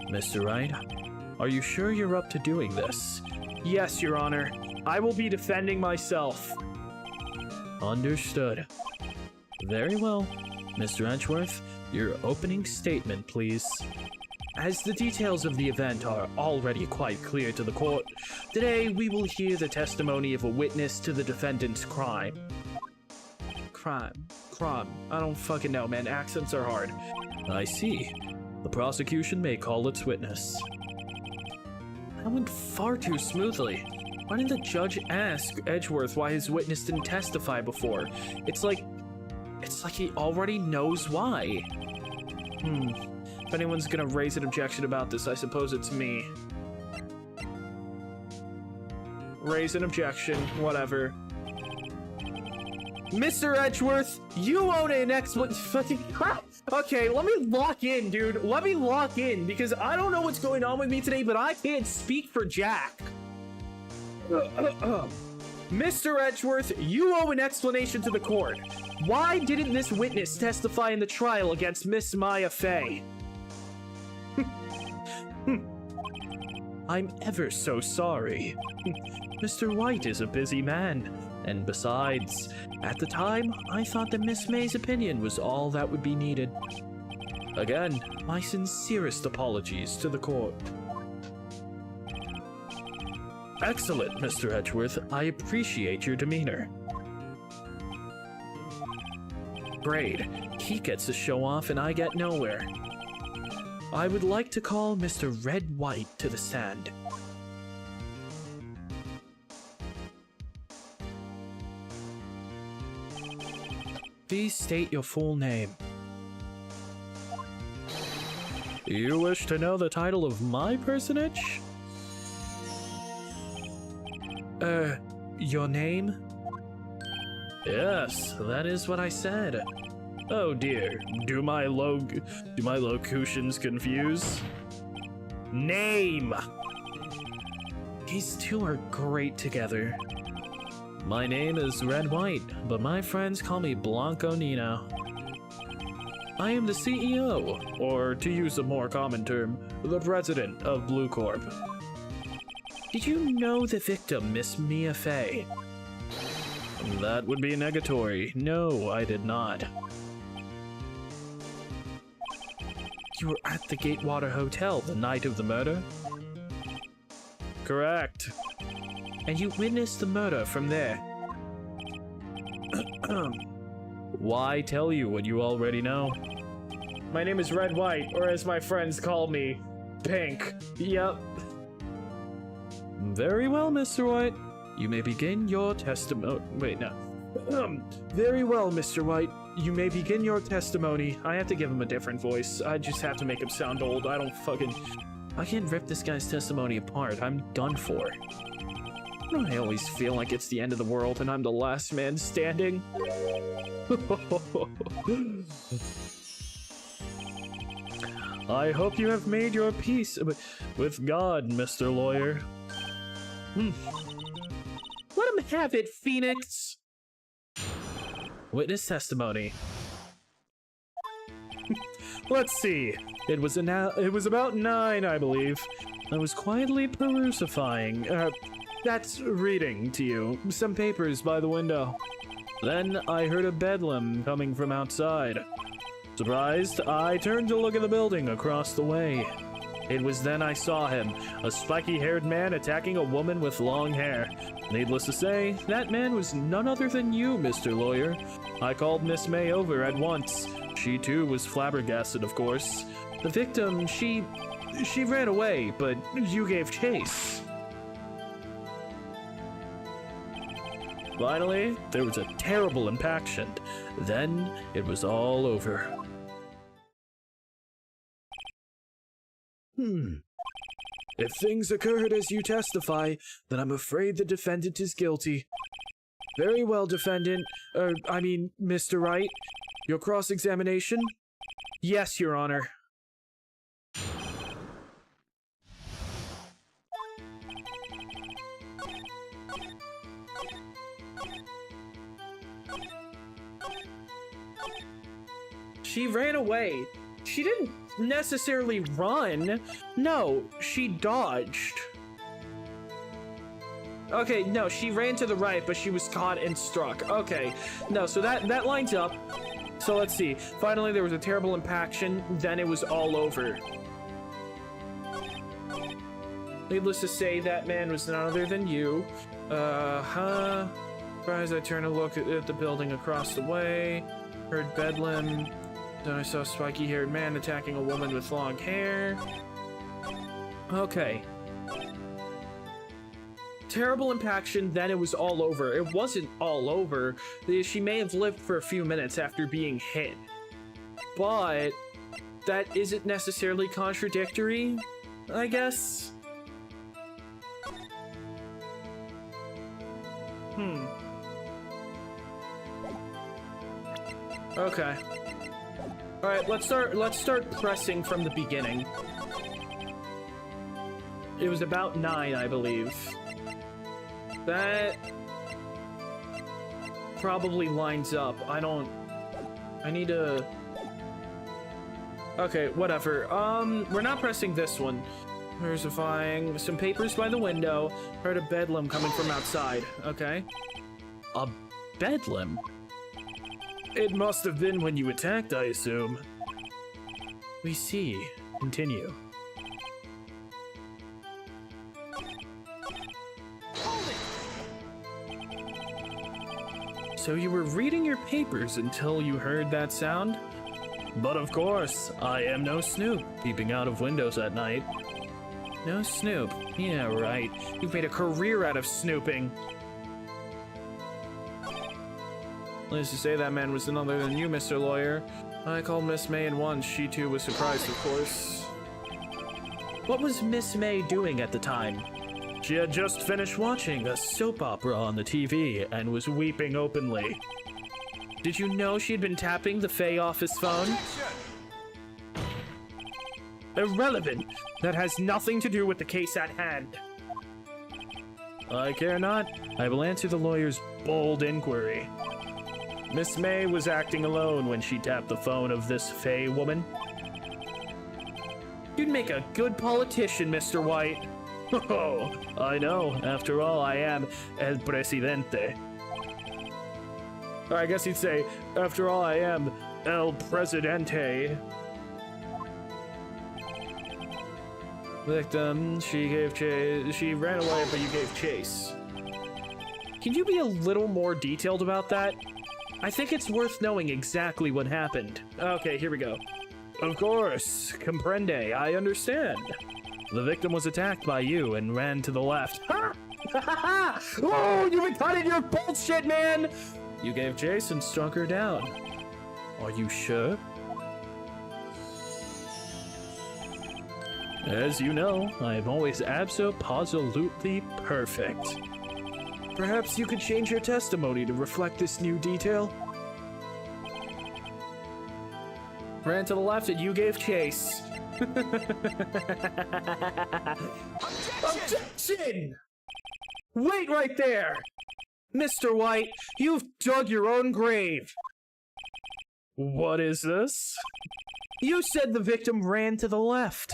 Mr. Wright, are you sure you're up to doing this? Yes, Your Honor. I will be defending myself. Understood. Very well. Mr. Edgeworth, your opening statement, please. As the details of the event are already quite clear to the court, today we will hear the testimony of a witness to the defendant's crime. Crime. I don't fucking know, man. Accents are hard. I see. The prosecution may call its witness. That went far too smoothly. Why didn't the judge ask Edgeworth why his witness didn't testify before? It's like he already knows why. If anyone's gonna raise an objection about this, I suppose it's me. Raise an objection, whatever. Mr. Edgeworth, you own an fucking crap. Okay, let me lock in, dude. Let me lock in, because I don't know what's going on with me today, but I can't speak for Jack. Mr. Edgeworth, you owe an explanation to the court. Why didn't this witness testify in the trial against Miss Maya Fey? I'm ever so sorry. Mr. White is a busy man, and besides, at the time, I thought that Miss May's opinion was all that would be needed. Again, my sincerest apologies to the court. Excellent, Mr. Edgeworth. I appreciate your demeanor. Great. He gets to show off and I get nowhere. I would like to call Mr. Red White to the stand. Please state your full name. You wish to know the title of my personage? Your name? Yes, that is what I said. Oh dear, do my locutions confuse? Name! These two are great together. My name is Red White, but my friends call me Blanco Nino. I am the CEO, or to use a more common term, the president of Blue Corp. Did you know the victim, Miss Mia Fey? That would be negatory. No, I did not. You were at the Gatewater Hotel the night of the murder? Correct. And you witnessed the murder from there? Why tell you what you already know? My name is Red White, or as my friends call me, Pink. Yep. Very well, Mr. White. You may begin your testimony. Wait, no. Very well, Mr. White. You may begin your testimony. I have to give him a different voice. I just have to make him sound old. I can't rip this guy's testimony apart. I'm done for. I always feel like it's the end of the world and I'm the last man standing. I hope you have made your peace with God, Mr. Lawyer. Let him have it, Phoenix! Witness testimony. Let's see. It was about 9, I believe. I was quietly that's reading to you some papers by the window. Then I heard a bedlam coming from outside. Surprised, I turned to look at the building across the way. It was then I saw him, a spiky-haired man attacking a woman with long hair. Needless to say, that man was none other than you, Mr. Lawyer. I called Miss May over at once. She too was flabbergasted, of course. The victim, she ran away, but you gave chase. Finally, there was a terrible impaction. Then it was all over. If things occurred as you testify, then I'm afraid the defendant is guilty. Very well, defendant. Mr. Wright. Your cross-examination? Yes, Your Honor. She ran away. She didn't necessarily run. No, she dodged. Okay, no, she ran to the right, but she was caught and struck. Okay, no, so that lines up. So let's see. Finally, there was a terrible impaction. Then it was all over. Needless to say, that man was none other than you. Surprised I turned to look at the building across the way. Heard bedlam. Then I saw a spiky-haired man attacking a woman with long hair. Okay. Terrible impaction, then it was all over. It wasn't all over. She may have lived for a few minutes after being hit. But that isn't necessarily contradictory, I guess. Okay. Alright, let's start pressing from the beginning. It was about 9, I believe. That probably lines up. I need to... Okay, whatever. We're not pressing this one. Versifying some papers by the window. Heard a bedlam coming from outside. Okay. A bedlam? It must have been when you attacked, I assume. We see. Continue. So you were reading your papers until you heard that sound? But of course, I am no snoop, peeping out of windows at night. No snoop? Yeah, right. You've made a career out of snooping. Needless to say, that man was none other than you, Mr. Lawyer. I called Miss May and once. She too was surprised, of course. What was Miss May doing at the time? She had just finished watching a soap opera on the TV and was weeping openly. Did you know she had been tapping the Faye office phone? Irrelevant. That has nothing to do with the case at hand. I care not. I will answer the lawyer's bold inquiry. Miss May was acting alone when she tapped the phone of this Fey woman. You'd make a good politician, Mr. White. Oh, I know. After all, I am el presidente. I guess you'd say, after all, I am el presidente. Victim, she gave chase. She ran away, but you gave chase. Can you be a little more detailed about that? I think it's worth knowing exactly what happened. Okay, here we go. Of course, comprende. I understand. The victim was attacked by you and ran to the left. Ha! Oh, you've been caught in your bullshit, man! You gave chase and struck her down. Are you sure? As you know, I am always abso-positively perfect. Perhaps you could change your testimony to reflect this new detail? Ran to the left and you gave chase. Objection! Wait right there! Mr. White, you've dug your own grave. What is this? You said the victim ran to the left,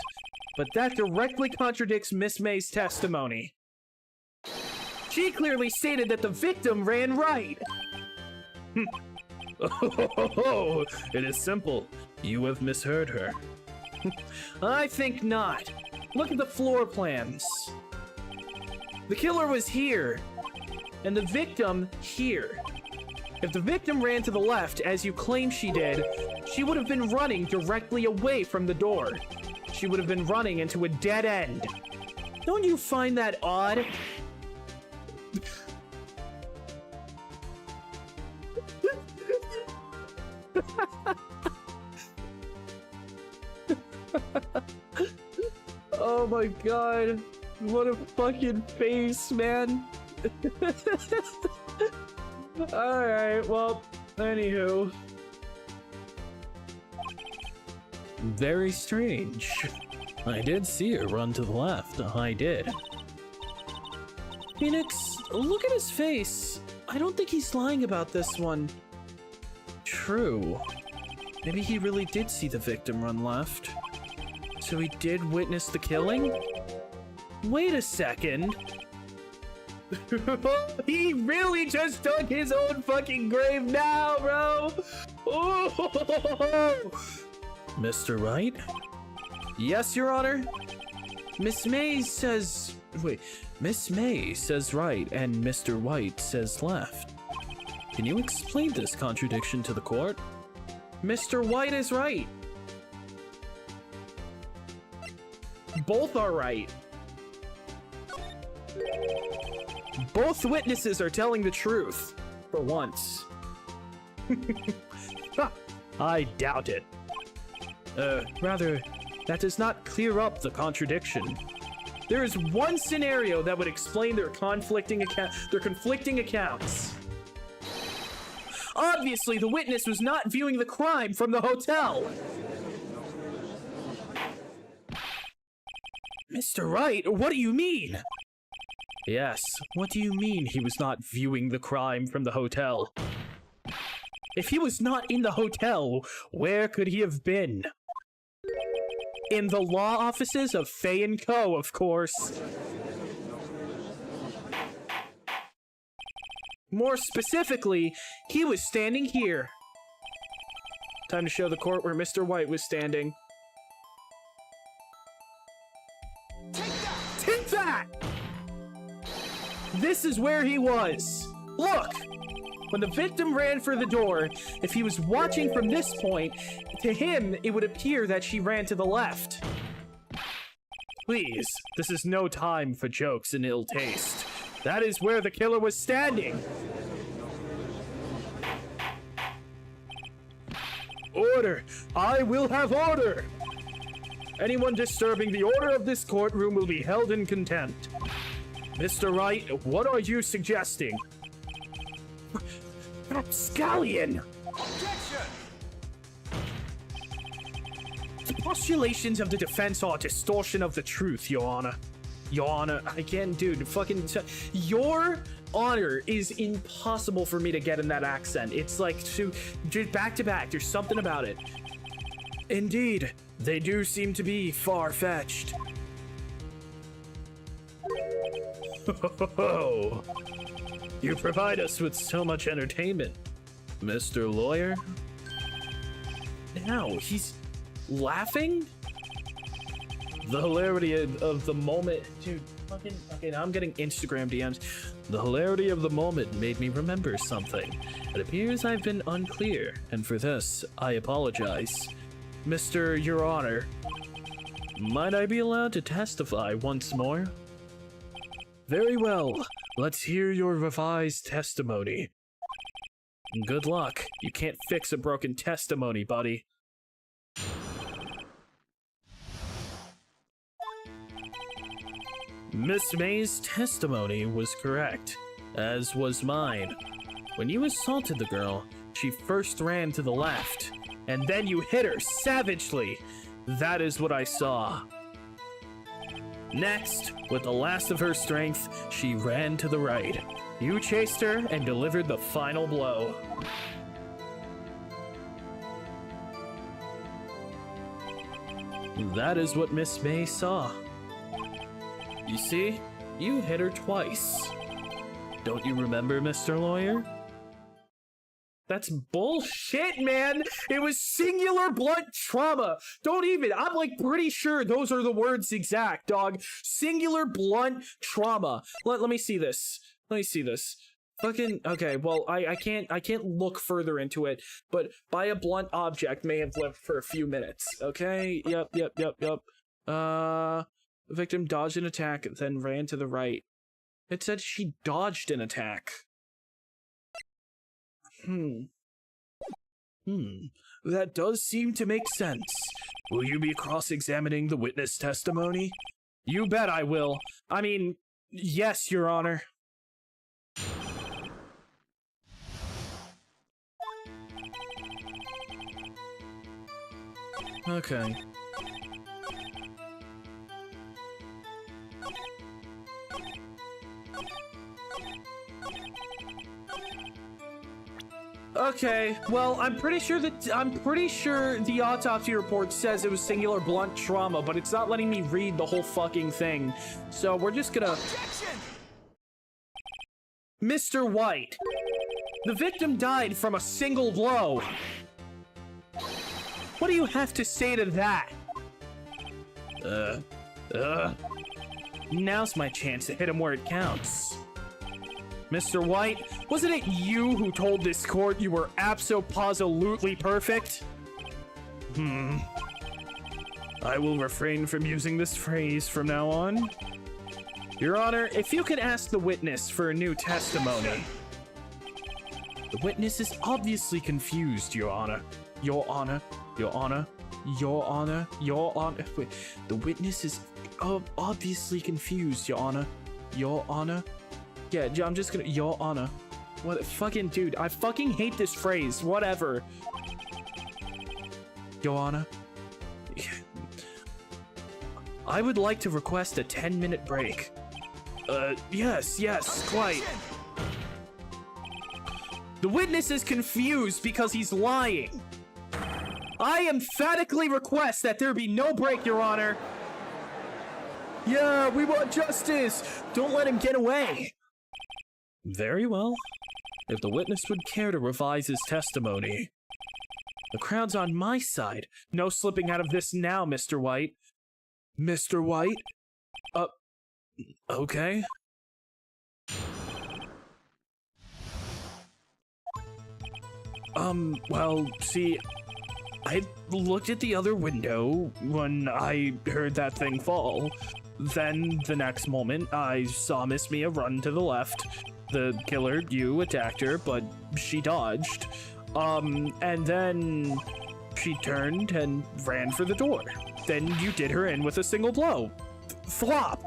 but that directly contradicts Miss May's testimony. She clearly stated that the victim ran right. Oh, it is simple. You have misheard her. I think not. Look at the floor plans. The killer was here, and the victim here. If the victim ran to the left, as you claim she did, she would have been running directly away from the door. She would have been running into a dead end. Don't you find that odd? Oh my god. What a fucking face, man. Alright, well, anywho. Very strange. I did see her run to the left. I did. Phoenix, look at his face. I don't think he's lying about this one. True. Maybe he really did see the victim run left. So he did witness the killing? Wait a second. He really just dug his own fucking grave now, bro. Oh. Mr. Wright? Yes, Your Honor. Miss May says... Wait, Miss May says right and Mr. White says left. Can you explain this contradiction to the court? Mr. White is right. Both are right. Both witnesses are telling the truth. For once. I doubt it. Rather, that does not clear up the contradiction. There is one scenario that would explain their conflicting accounts. Obviously, the witness was not viewing the crime from the hotel. Mr. Wright, what do you mean? Yes, what do you mean he was not viewing the crime from the hotel? If he was not in the hotel, where could he have been? In the law offices of Fay & Co., of course. More specifically, he was standing here. Time to show the court where Mr. White was standing. Take that! This is where he was. Look! When the victim ran for the door, if he was watching from this point, to him, it would appear that she ran to the left. Please, this is no time for jokes and ill taste. That is where the killer was standing. Order! I will have order! Anyone disturbing the order of this courtroom will be held in contempt. Mr. Wright, what are you suggesting? Rapscallion! Objection! The postulations of the defense are distortion of the truth, Your Honor. Your Honor, I can't, dude. Fucking, Your Honor is impossible for me to get in that accent. It's like back to back. There's something about it. Indeed, they do seem to be far-fetched. Oh, you provide us with so much entertainment, Mr. Lawyer. Now he's laughing. The hilarity of the moment, dude. Fucking okay. Now I'm getting Instagram DMs. The hilarity of the moment made me remember something. It appears I've been unclear, and for this, I apologize, Your Honor. Might I be allowed to testify once more? Very well. Let's hear your revised testimony. Good luck. You can't fix a broken testimony, buddy. Miss May's testimony was correct, as was mine. When you assaulted the girl, she first ran to the left, and then you hit her savagely. That is what I saw. Next, with the last of her strength, she ran to the right. You chased her and delivered the final blow. That is what Miss May saw. You see, you hit her twice. Don't you remember, Mr. Lawyer? That's bullshit, man! It was singular blunt trauma! Don't even, I'm like pretty sure those are the words exact, dog. Singular blunt trauma. Let me see this. Let me see this. Fucking, okay, well, I can't look further into it, but by a blunt object may have lived for a few minutes, okay? Yep. The victim dodged an attack, then ran to the right. It said she dodged an attack. That does seem to make sense. Will you be cross-examining the witness testimony? You bet I will. I mean, yes, Your Honor. Okay. Okay, well, I'm pretty sure the autopsy report says it was singular blunt trauma, but it's not letting me read the whole fucking thing. So we're just gonna... Objection! Mr. White, the victim died from a single blow. What do you have to say to that? Now's my chance to hit him where it counts. Mr. White, wasn't it you who told this court you were abso-positively perfect? I will refrain from using this phrase from now on. Your Honor, if you could ask the witness for a new testimony. The witness is obviously confused, Your Honor. Your Honor. Your Honor. Your Honor. Your Honor. Wait, the witness is obviously confused, Your Honor. Your Honor. Yeah, I'm just gonna... Your Honor. What fucking... Dude, I fucking hate this phrase. Whatever. Your Honor. I would like to request a 10-minute break. Yes, quite. The witness is confused because he's lying. I emphatically request that there be no break, Your Honor. Yeah, we want justice. Don't let him get away. Very well. If the witness would care to revise his testimony. The crowd's on my side. No slipping out of this now, Mr. White. Mr. White? Okay. Well, see, I looked at the other window when I heard that thing fall. Then, the next moment, I saw Miss Mia run to the left. The killer, you, attacked her, but she dodged. And then she turned and ran for the door. Then you did her in with a single blow. Flop!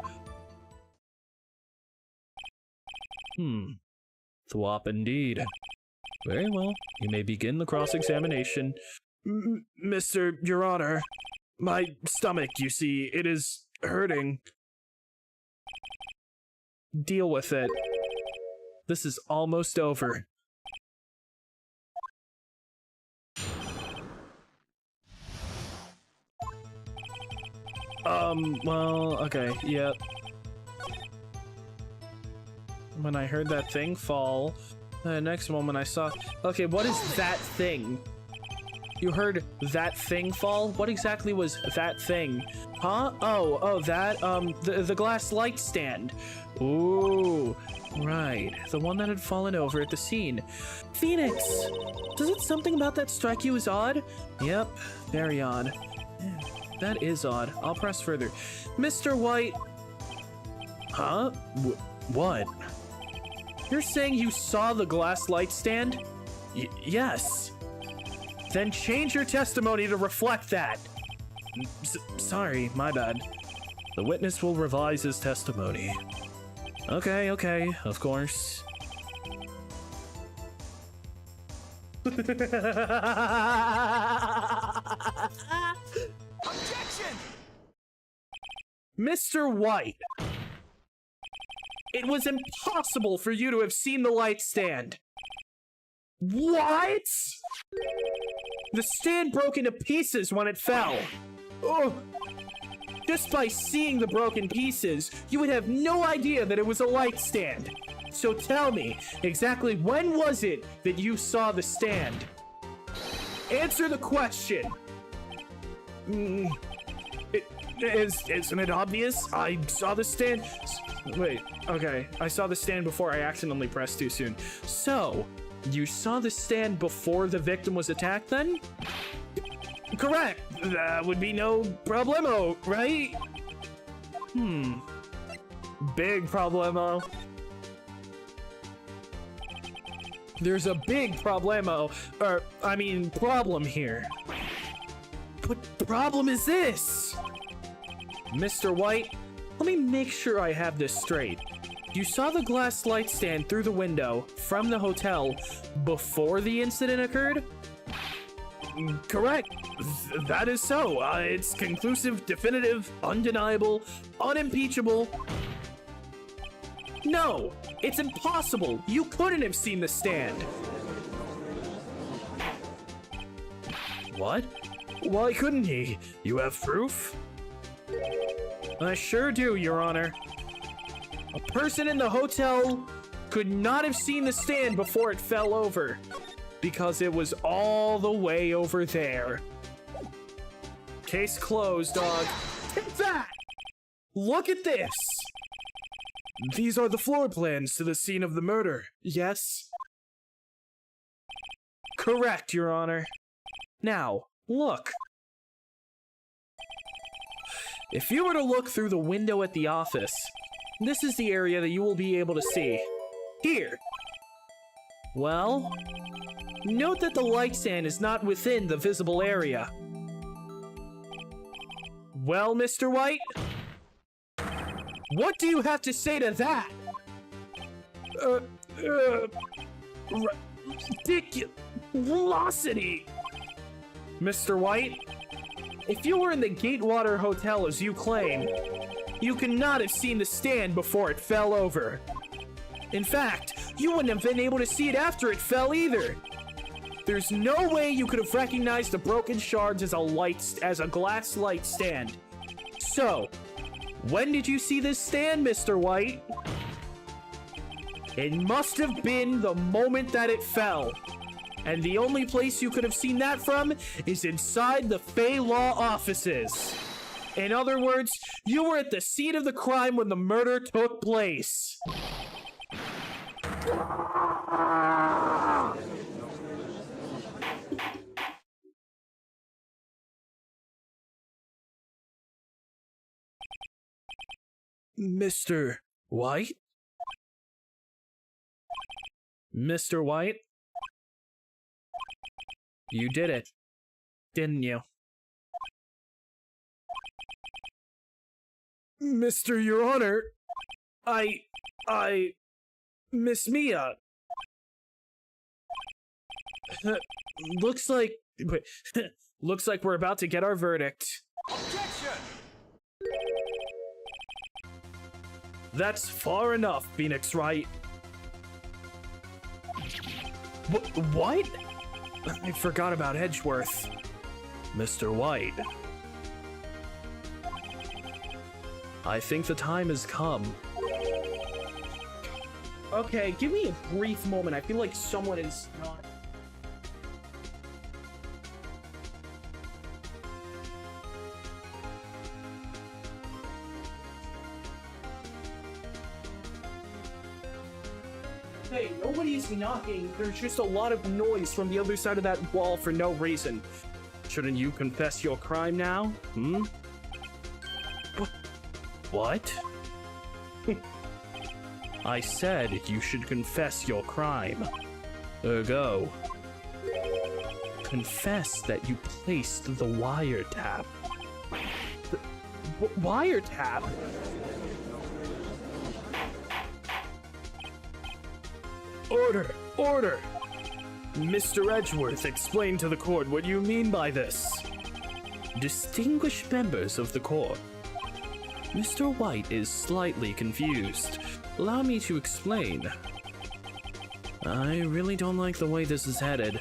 Thwop indeed. Very well, you may begin the cross-examination. Your Honor, my stomach, you see, it is hurting. Deal with it. This is almost over. Well, okay, yep. When I heard that thing fall, the next moment I saw... Okay, what is that thing? You heard that thing fall? What exactly was that thing? Huh? Oh, that, the glass light stand. Ooh, right. The one that had fallen over at the scene. Phoenix! Doesn't something about that strike you as odd? Yep, very odd. Yeah, that is odd. I'll press further. Mr. White... Huh? What? You're saying you saw the glass light stand? Yes. Then change your testimony to reflect that. Sorry, my bad. The witness will revise his testimony. Okay, of course. Objection! Mr. White, it was impossible for you to have seen the light stand. What? The stand broke into pieces when it fell. Oh. Just by seeing the broken pieces, you would have no idea that it was a light stand. So tell me, exactly when was it that you saw the stand? Answer the question. Isn't it obvious? I saw the stand. Wait, okay. I saw the stand before I accidentally pressed too soon. So, you saw the stand before the victim was attacked then? Correct. That would be no problemo, right? Big problemo. There's a big problemo, problem here. What problem is this? Mr. White, let me make sure I have this straight. You saw the glass light stand through the window from the hotel before the incident occurred? Correct. That is so. It's conclusive, definitive, undeniable, unimpeachable. No, it's impossible. You couldn't have seen the stand. What? Why couldn't he? You have proof? I sure do, Your Honor. A person in the hotel could not have seen the stand before it fell over, because it was all the way over there. Case closed, dog. Take that! Look at this! These are the floor plans to the scene of the murder. Yes? Correct, Your Honor. Now, look. If you were to look through the window at the office, this is the area that you will be able to see. Here. Well, note that the light stand is not within the visible area. Well, Mr. White? What do you have to say to that? Ridiculosity! Mr. White, if you were in the Gatewater Hotel as you claim, you could not have seen the stand before it fell over. In fact, you wouldn't have been able to see it after it fell either. There's no way you could have recognized the broken shards as a glass light stand. So, when did you see this stand, Mr. White? It must have been the moment that it fell. And the only place you could have seen that from is inside the Fey Law offices. In other words, you were at the scene of the crime when the murder took place. Mr. White? Mr. White? You did it, didn't you? Mr. Your Honor, Miss Mia. Looks like we're about to get our verdict. Objection! That's far enough, Phoenix Wright. What? I forgot about Edgeworth. Mr. White. I think the time has come. Okay, give me a brief moment. I feel like someone is not... Hey, nobody's knocking. There's just a lot of noise from the other side of that wall for no reason. Shouldn't you confess your crime now? Hmm? What? I said you should confess your crime. Ergo, confess that you placed the wiretap. The wiretap? Order! Order! Mr. Edgeworth, explain to the court what you mean by this. Distinguished members of the court, Mr. White is slightly confused. Allow me to explain. I really don't like the way this is headed.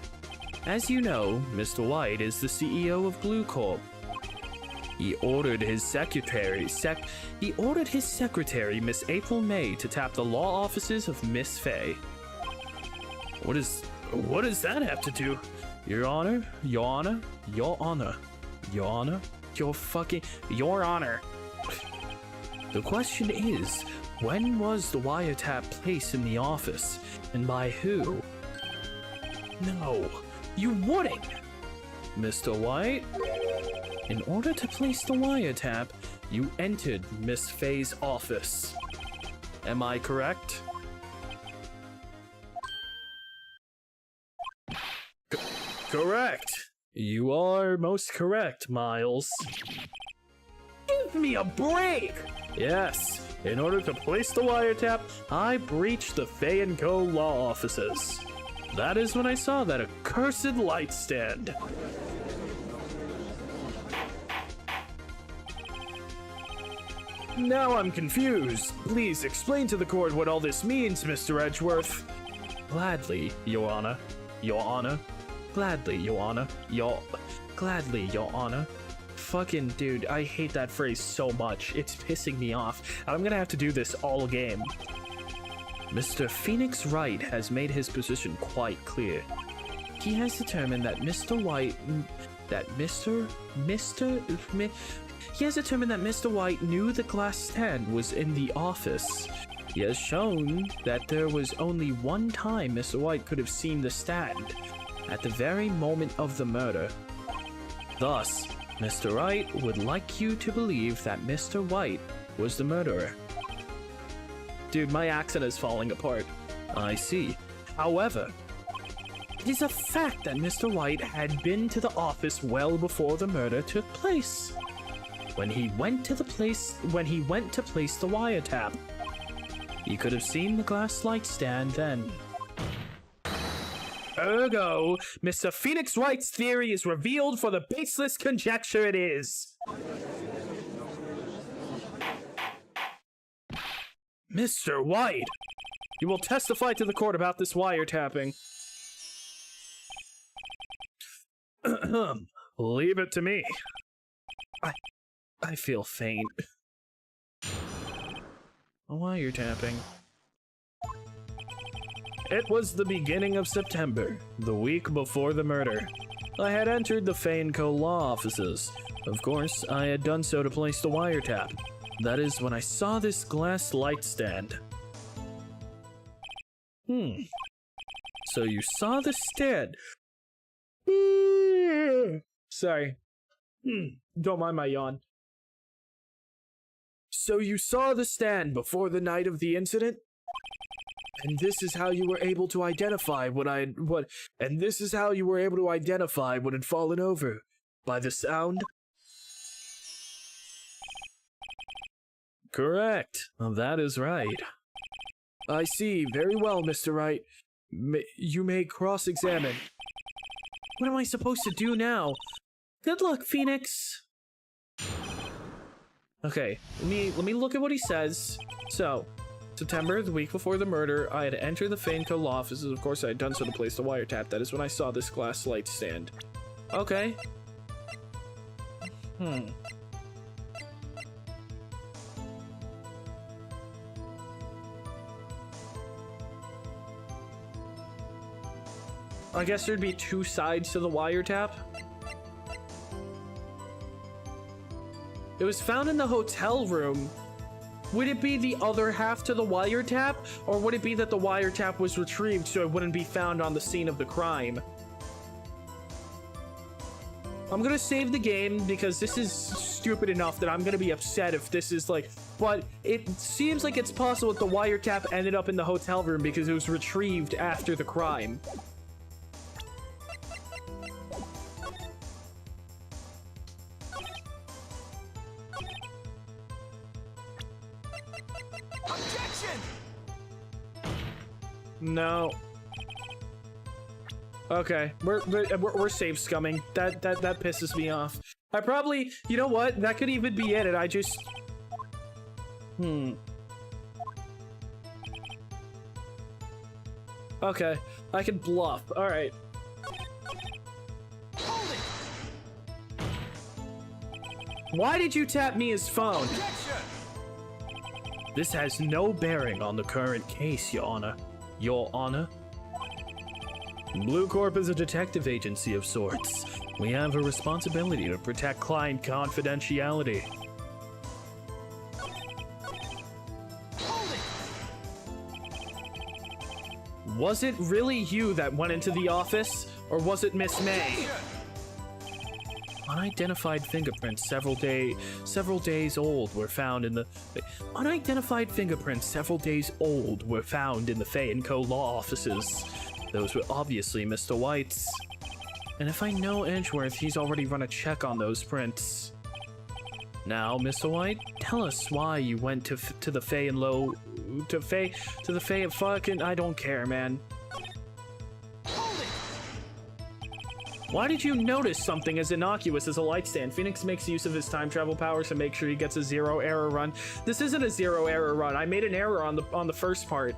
As you know, Mr. White is the CEO of Blue Corp. He ordered his secretary, Miss April May, to tap the law offices of Miss Fay. What does that have to do? Your Honor, Your Honor, Your Honor, Your Honor, Your Honor. The question is, when was the wiretap placed in the office, and by who? No, you wouldn't! Mr. White, in order to place the wiretap, you entered Miss Fay's office. Am I correct? Correct! You are most correct, Miles. Give me a break! Yes, in order to place the wiretap, I breached the Fay & Co. law offices. That is when I saw that accursed light stand. Now I'm confused. Please explain to the court what all this means, Mr. Edgeworth. Gladly, Your Honor. Your Honor. Gladly, Your Honor. Gladly, Your Honor. Fucking dude, I hate that phrase so much. It's pissing me off. I'm gonna have to do this all game. Mr. Phoenix Wright has made his position quite clear. He has determined that Mr. White knew the glass stand was in the office. He has shown that there was only one time Mr. White could have seen the stand, at the very moment of the murder. Thus, Mr. Wright would like you to believe that Mr. White was the murderer. Dude, my accent is falling apart. I see. However, it is a fact that Mr. White had been to the office well before the murder took place. When he went to place the wiretap, he could have seen the glass light stand then. Ergo, Mr. Phoenix Wright's theory is revealed for the baseless conjecture it is. Mr. White, you will testify to the court about this wiretapping. Leave it to me. I feel faint. Wiretapping. It was the beginning of September, the week before the murder. I had entered the Fay & Co. law offices. Of course, I had done so to place the wiretap. That is when I saw this glass light stand. So you saw the stand. Sorry. Don't mind my yawn. So you saw the stand before the night of the incident? And this is how you were able to identify what had fallen over. By the sound? Correct. That is right. I see. Very well, Mr. Wright. You may cross-examine. What am I supposed to do now? Good luck, Phoenix. Okay, let me look at what he says. So, September, the week before the murder, I had entered the Faneco law offices. Of course, I had done so to place the wiretap. That is when I saw this glass light stand. Okay. I guess there'd be two sides to the wiretap. It was found in the hotel room. Would it be the other half to the wiretap, or would it be that the wiretap was retrieved so it wouldn't be found on the scene of the crime? I'm gonna save the game because this is stupid enough that I'm gonna be upset if this is like, but it seems like it's possible that the wiretap ended up in the hotel room because it was retrieved after the crime. No. Okay, we're safe scumming. That pisses me off. I probably, you know what? That could even be it. And I just, Okay, I can bluff. All right. Why did you tap me as phone? This has no bearing on the current case, Your Honor. Your Honor? Blue Corp is a detective agency of sorts. We have a responsibility to protect client confidentiality. Was it really you that went into the office, or was it Miss May? Unidentified fingerprints several days old were found in the Fay & Co. law offices. Those were obviously Mr. White's. And if I know Edgeworth, he's already run a check on those prints. Now, Mr. White, tell us why you went to the Fay of fucking, I don't care, man. Why did you notice something as innocuous as a light stand? Phoenix makes use of his time travel powers to make sure he gets a zero error run. This isn't a zero error run. I made an error on the first part.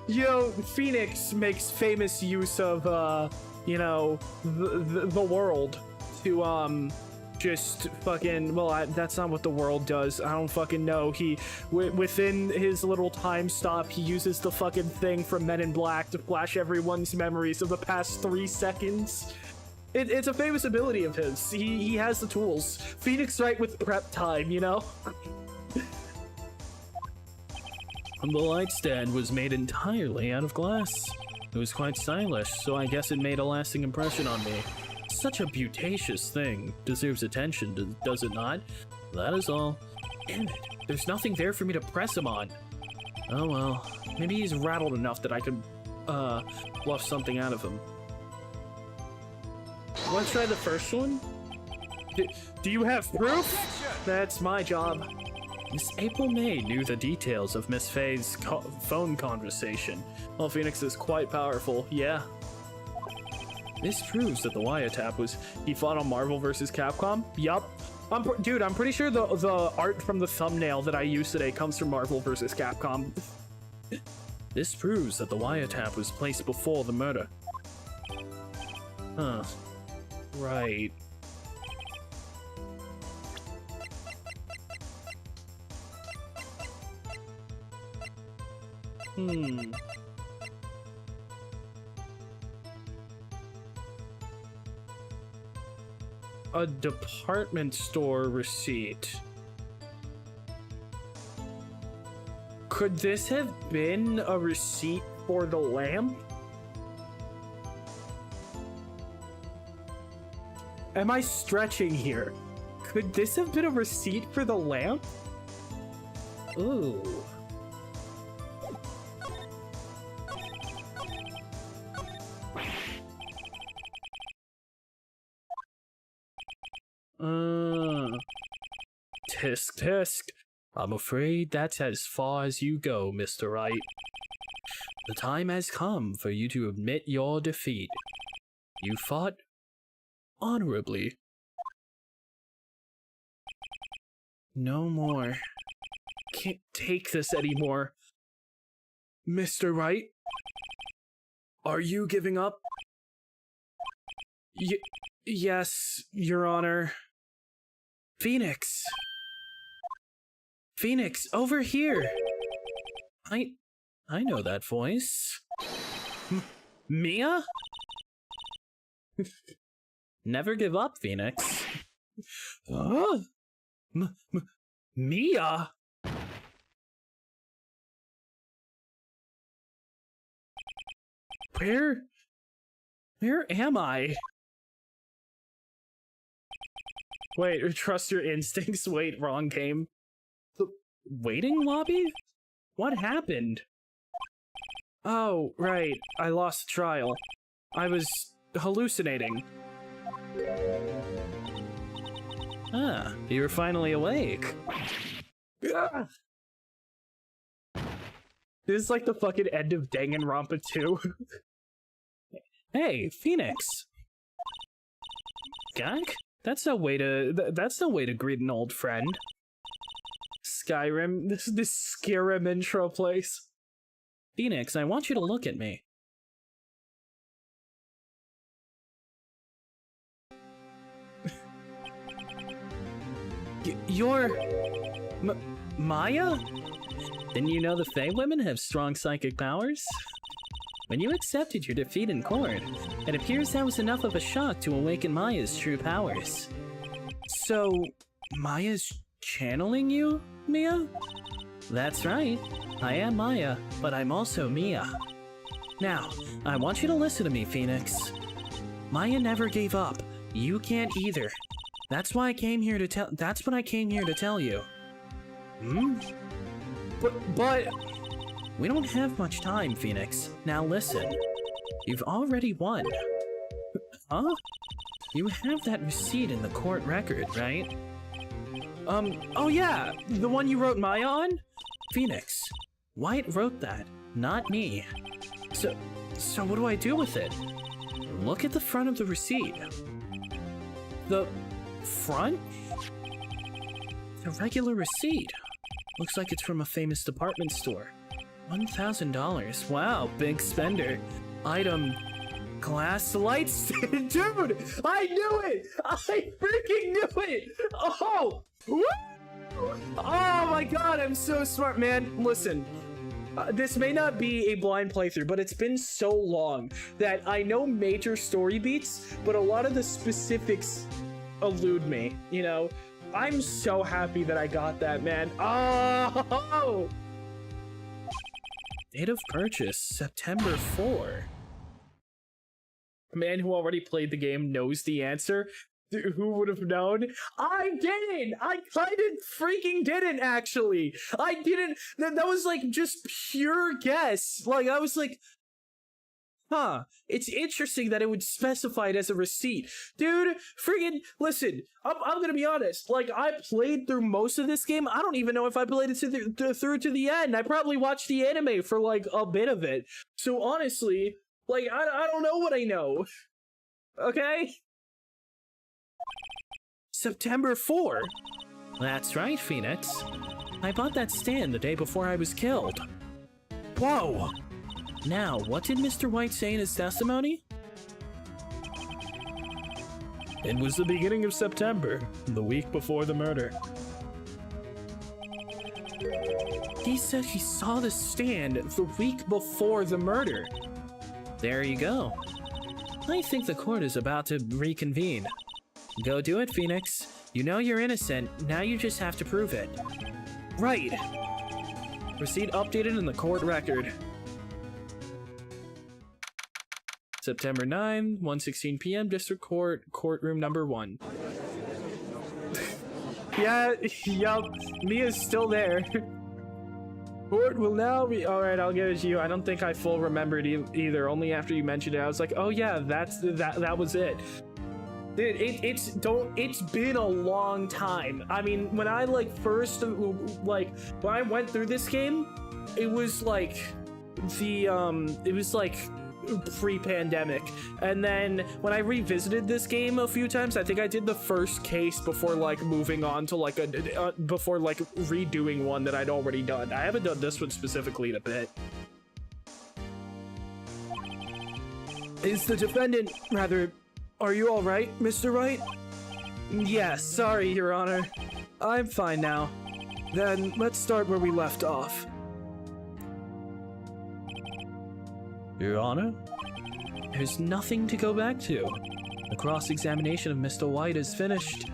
Phoenix makes famous use of the world to just fucking, well, that's not what the world does. I don't fucking know. He, within his little time stop, he uses the fucking thing from Men in Black to flash everyone's memories of the past 3 seconds. It's a famous ability of his. He has the tools. Phoenix Wright with prep time, you know? The light stand was made entirely out of glass. It was quite stylish, so I guess it made a lasting impression on me. Such a beauticious thing. Deserves attention, does it not? That is all. Damn it. There's nothing there for me to press him on. Oh well. Maybe he's rattled enough that I could, bluff something out of him. Let's try the first one. Do you have proof? That's my job. Miss April May knew the details of Miss Faye's phone conversation. Well, Phoenix is quite powerful, yeah. This proves that the wiretap was he fought on Marvel vs. Capcom. Yup. Dude, I'm pretty sure the art from the thumbnail that I used today comes from Marvel vs. Capcom. This proves that the wiretap was placed before the murder. Huh. Right. A department store receipt. Could this have been a receipt for the lamp? Am I stretching here? Could this have been a receipt for the lamp? Ooh. Tisk tisk. I'm afraid that's as far as you go, Mr. Wright. The time has come for you to admit your defeat. You fought honorably. No more. Can't take this anymore. Mr. Wright? Are you giving up? Yes, Your Honor. Phoenix! Phoenix, over here! I know that voice. Mia? Never give up, Phoenix. Mia? Where am I? Wait, trust your instincts. Wait, wrong game. The waiting lobby? What happened? Oh, right. I lost the trial. I was hallucinating. Ah, you were finally awake. Ah. This is like the fucking end of Danganronpa 2. Hey, Phoenix. Gak? That's no way to greet an old friend. Skyrim, this Skyrim intro place. Phoenix, I want you to look at me. You're Maya? Didn't you know the Fae women have strong psychic powers? When you accepted your defeat in court, it appears that was enough of a shock to awaken Maya's true powers. So, Maya's channeling you, Mia? That's right. I am Maya, but I'm also Mia. Now, I want you to listen to me, Phoenix. Maya never gave up. You can't either. That's why I came here to tell. That's what I came here to tell you. Hmm? But we don't have much time, Phoenix. Now listen. You've already won. Huh? You have that receipt in the court record, right? Oh yeah, the one you wrote Maya on? Phoenix, White wrote that, not me. So what do I do with it? Look at the front of the receipt. The front? A regular receipt. Looks like it's from a famous department store. $1,000. Wow, big spender. Item, glass light stand. Dude, I knew it! I freaking knew it! Oh! Woo! Oh my god, I'm so smart, man. Listen, this may not be a blind playthrough, but it's been so long that I know major story beats, but a lot of the specifics elude me, you know? I'm so happy that I got that, man. Oh! Date of purchase, September 4. A man who already played the game knows the answer. Who would have known? I didn't! I kind of freaking didn't, actually! I didn't! That was like just pure guess. Like, I was like, huh, it's interesting that it would specify it as a receipt. Dude, friggin', listen, I'm gonna be honest. Like, I played through most of this game. I don't even know if I played it through to the end. I probably watched the anime for, like, a bit of it. So, honestly, like, I don't know what I know. Okay? September 4. That's right, Phoenix. I bought that stand the day before I was killed. Whoa! Now, what did Mr. White say in his testimony? It was the beginning of September, the week before the murder. He said he saw the stand the week before the murder. There you go. I think the court is about to reconvene. Go do it, Phoenix. You know you're innocent, now you just have to prove it. Right. Receipt updated in the court record. September 9, 1:16 p.m. District Court, courtroom number 1. Yeah, yup, Mia's still there. Court will now be... Alright, I'll give it to you. I don't think I full remembered either. Only after you mentioned it, I was like, oh yeah, that was it. Dude, it's been a long time. I mean, when I when I went through this game, it was like pre-pandemic. And then when I revisited this game a few times, I think I did the first case before like moving on to like before like redoing one that I'd already done. I haven't done this one specifically in a bit. Is the defendant, rather, are you all right, Mr. Wright? Yes, sorry, Your Honor. I'm fine now. Then let's start where we left off. Your Honor, there's nothing to go back to. The cross-examination of Mr. White is finished.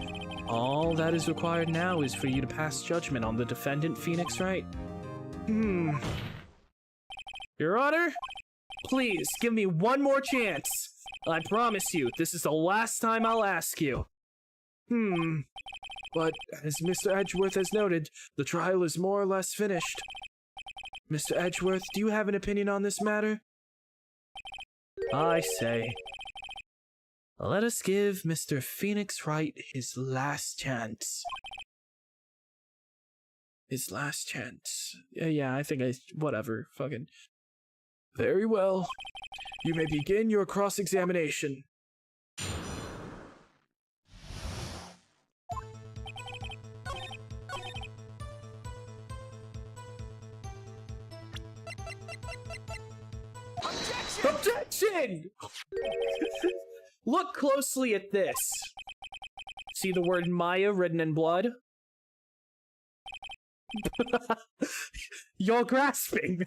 All that is required now is for you to pass judgment on the defendant, Phoenix Wright. Your Honor, please give me one more chance. I promise you, this is the last time I'll ask you. But as Mr. Edgeworth has noted, the trial is more or less finished. Mr. Edgeworth, do you have an opinion on this matter? I say, let us give Mr. Phoenix Wright his last chance. His last chance. Yeah, I think whatever, fucking. Very well. You may begin your cross-examination. Objection! Look closely at this. See the word Maya written in blood? You're grasping.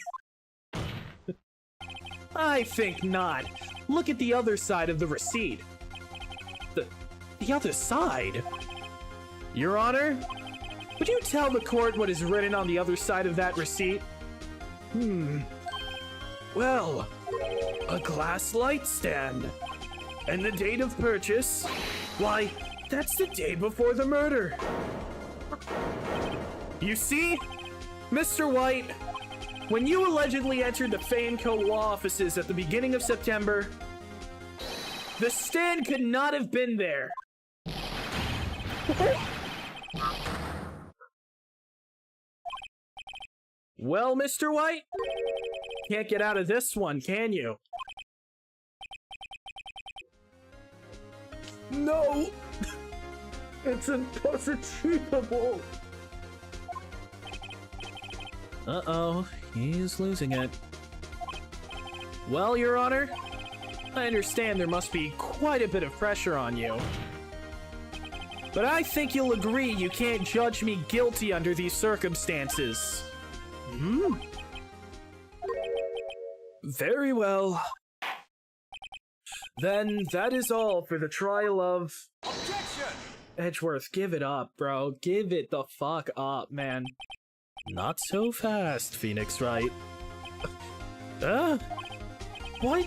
I think not. Look at the other side of the receipt. The other side? Your Honor, would you tell the court what is written on the other side of that receipt? Well, a glass light stand. And the date of purchase, why, that's the day before the murder. You see? Mr. White, when you allegedly entered the Faneco law offices at the beginning of September, the stand could not have been there. Well, Mr. White, can't get out of this one, can you? No! It's impossible! Uh-oh, he's losing it. Well, Your Honor, I understand there must be quite a bit of pressure on you. But I think you'll agree you can't judge me guilty under these circumstances. Very well. Then that is all for the trial of... Objection! Edgeworth, give it up, bro. Give it the fuck up, man. Not so fast, Phoenix Wright. What?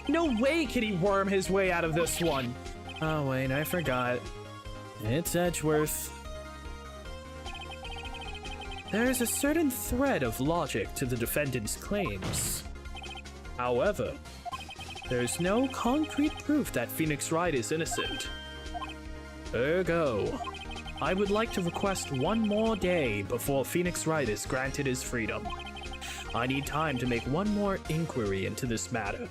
No way could he worm his way out of this one. Oh, wait, I forgot. It's Edgeworth. There is a certain thread of logic to the defendant's claims. However, there's no concrete proof that Phoenix Wright is innocent. Ergo, I would like to request one more day before Phoenix Wright is granted his freedom. I need time to make one more inquiry into this matter.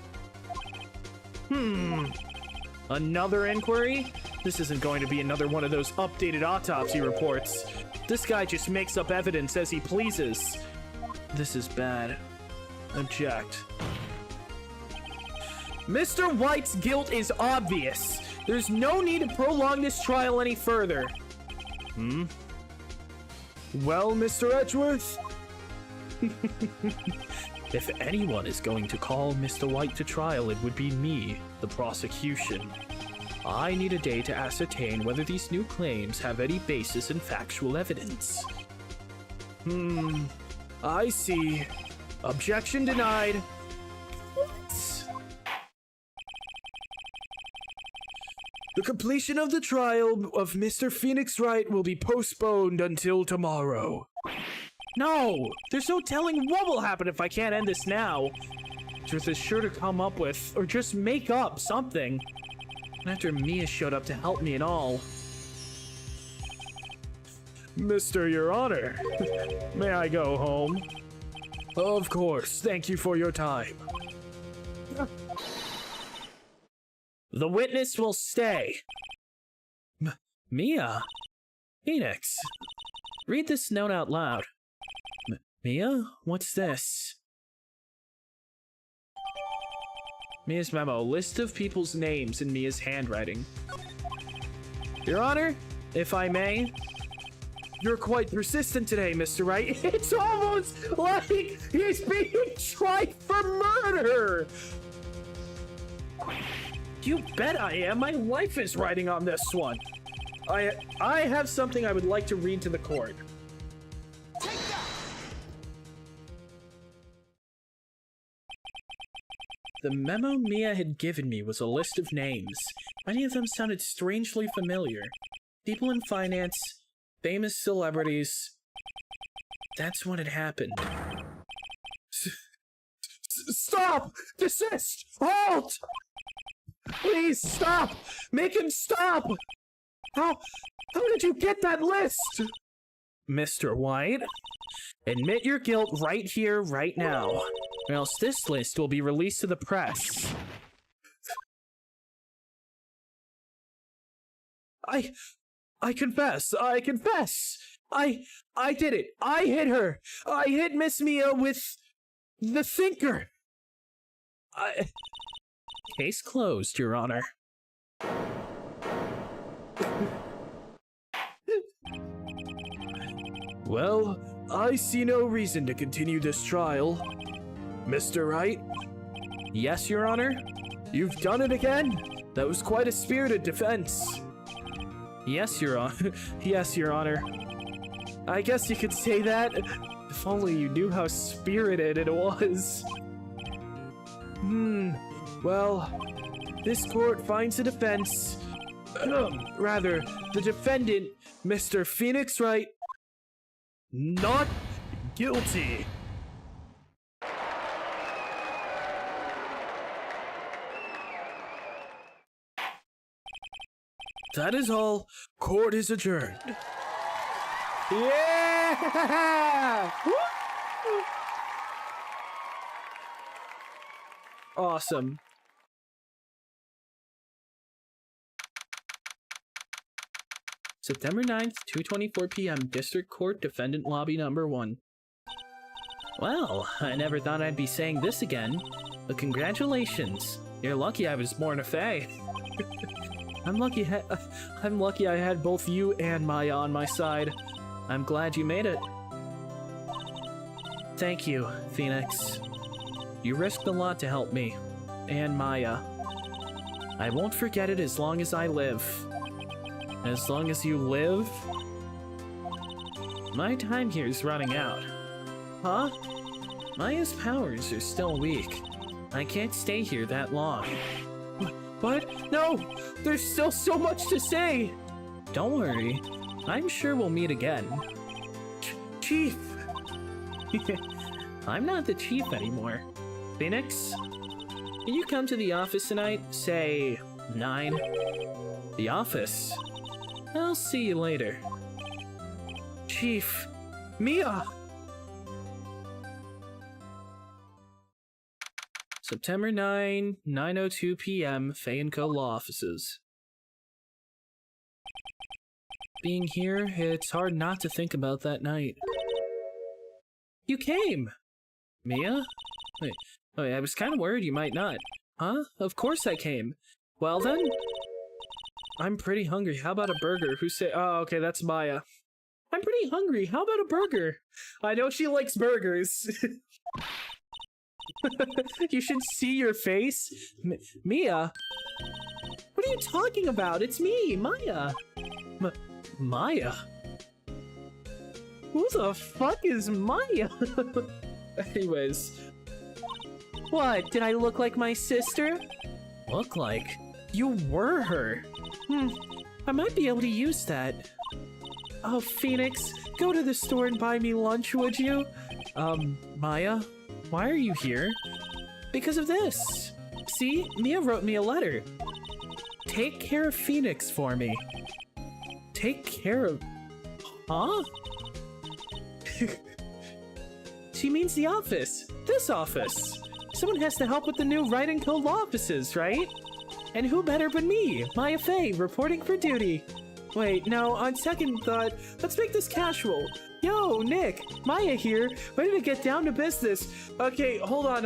Another inquiry? This isn't going to be another one of those updated autopsy reports. This guy just makes up evidence as he pleases. This is bad. Object. Mr. White's guilt is obvious. There's no need to prolong this trial any further. Well, Mr. Edgeworth? If anyone is going to call Mr. White to trial, it would be me, the prosecution. I need a day to ascertain whether these new claims have any basis in factual evidence. I see. Objection denied. The completion of the trial of Mr. Phoenix Wright will be postponed until tomorrow. No! There's no telling what will happen if I can't end this now. Truth is sure to come up with, or just make up, something. And after Mia showed up to help me and all. Mr. Your Honor, may I go home? Of course. Thank you for your time. The witness will stay. Mia? Phoenix, read this note out loud. Mia? What's this? Mia's memo. List of people's names in Mia's handwriting. Your Honor, if I may. You're quite persistent today, Mr. Wright. It's almost like he's being tried for murder! You bet I am. My life is riding on this one. I have something I would like to read to the court. The memo Mia had given me was a list of names. Many of them sounded strangely familiar. People in finance, famous celebrities. That's what had happened. Stop! Desist! Halt! Please stop! Make him stop! How did you get that list? Mr. White, admit your guilt right here, right now, or else this list will be released to the press. I confess. I did it. I hit her. I hit Miss Mia with the thinker. Case closed, Your Honor. Well, I see no reason to continue this trial. Mr. Wright? Yes, Your Honor? You've done it again? That was quite a spirited defense. Yes, Your Honor. Yes, Your Honor. I guess you could say that. If only you knew how spirited it was. Well, this court finds the defense, rather, the defendant, Mr. Phoenix Wright, not guilty. That is all. Court is adjourned. Yeah! Awesome. September 9th, 2:24 p.m. District Court, Defendant Lobby Number 1. Well, I never thought I'd be saying this again, but congratulations. You're lucky I was born a fae. I'm lucky I had both you and Maya on my side. I'm glad you made it. Thank you, Phoenix. You risked a lot to help me, and Maya. I won't forget it as long as I live. As long as you live? My time here is running out. Huh? Maya's powers are still weak. I can't stay here that long. What? No! There's still so much to say! Don't worry. I'm sure we'll meet again. Chief! I'm not the chief anymore. Phoenix? Can you come to the office tonight? Say, 9? The office? I'll see you later. Chief! Mia! September 9, 9:02 p.m., Faye & Co. Law Offices. Being here, it's hard not to think about that night. You came! Mia? Wait, I was kind of worried you might not. Huh? Of course I came. Well then? I'm pretty hungry. How about a burger? Oh, okay, that's Maya. I'm pretty hungry. How about a burger? I know she likes burgers. You should see your face. Mia? What are you talking about? It's me, Maya. Maya? Who the fuck is Maya? Anyways. What? Did I look like my sister? Look like? You were her. I might be able to use that. Oh, Phoenix, go to the store and buy me lunch, would you? Maya? Why are you here? Because of this. See, Mia wrote me a letter. Take care of Phoenix for me. Take care of... Huh? She means the office. This office. Someone has to help with the new Wright & Co. law offices, right? And who better but me, Maya Fey, reporting for duty. Wait, no, on second thought, let's make this casual. Yo, Nick, Maya here, ready to get down to business. Okay, hold on.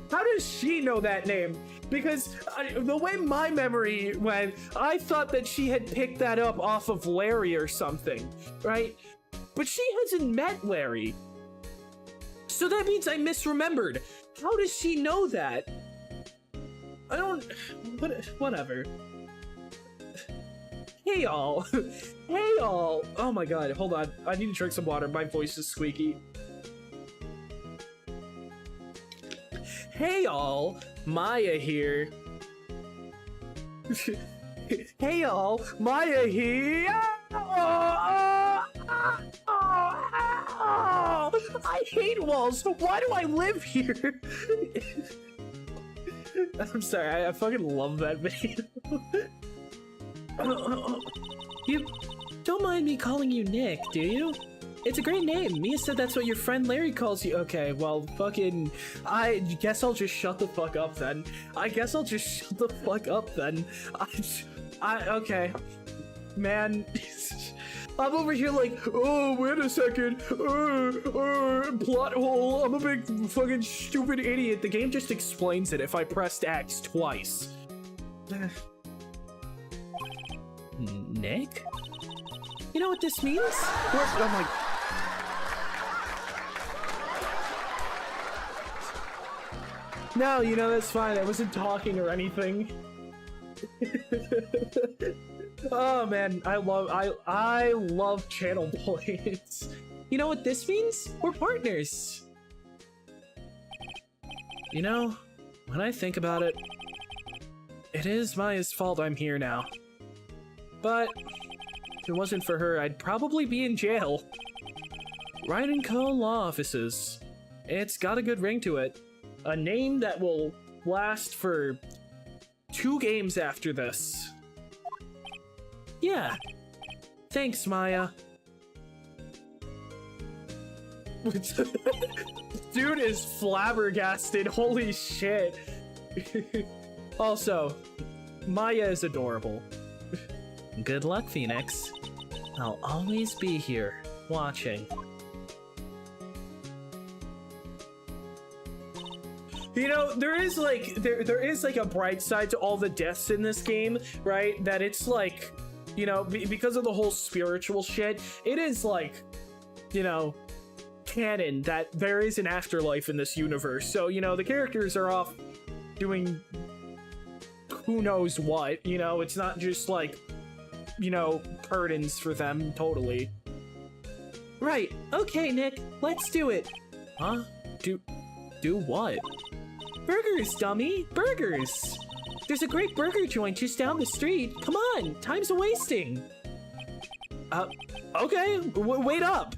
How does she know that name? Because the way my memory went, I thought that she had picked that up off of Larry or something, right? But she hasn't met Larry. So that means I misremembered. How does she know that? I don't... Whatever. Hey, y'all. Hey, y'all. Oh my god, hold on. I need to drink some water. My voice is squeaky. Hey, y'all. Maya here. Hey, y'all. Maya here. I hate walls. Why do I live here? I'm sorry. I fucking love that video. You don't mind me calling you Nick, do you? It's a great name. Mia said that's what your friend Larry calls you. Okay, well, fucking... I guess I'll just shut the fuck up then. Okay. Man... I'm over here like, oh, wait a second. Plot hole. I'm a big fucking stupid idiot. The game just explains it if I pressed X twice. Nick? You know what this means? Oh my... No, you know, that's fine. I wasn't talking or anything. Oh man, I love channel points. You know what this means? We're partners. You know, when I think about it, it is Maya's fault I'm here now. But if it wasn't for her, I'd probably be in jail. Ryan & Co. Law Offices. It's got a good ring to it. A name that will last for 2 games after this. Yeah. Thanks, Maya. Dude is flabbergasted. Holy shit. Also, Maya is adorable. Good luck, Phoenix. I'll always be here, watching. You know, there is like a bright side to all the deaths in this game, right? That it's like, you know, because of the whole spiritual shit, it is like, you know, canon that there is an afterlife in this universe. So, you know, the characters are off doing who knows what, you know, it's not just like, you know, burdens for them, totally. Right, okay, Nick, let's do it. Huh? Do what? Burgers, dummy! Burgers! There's a great burger joint just down the street. Come on, time's a-wasting. Okay, wait up!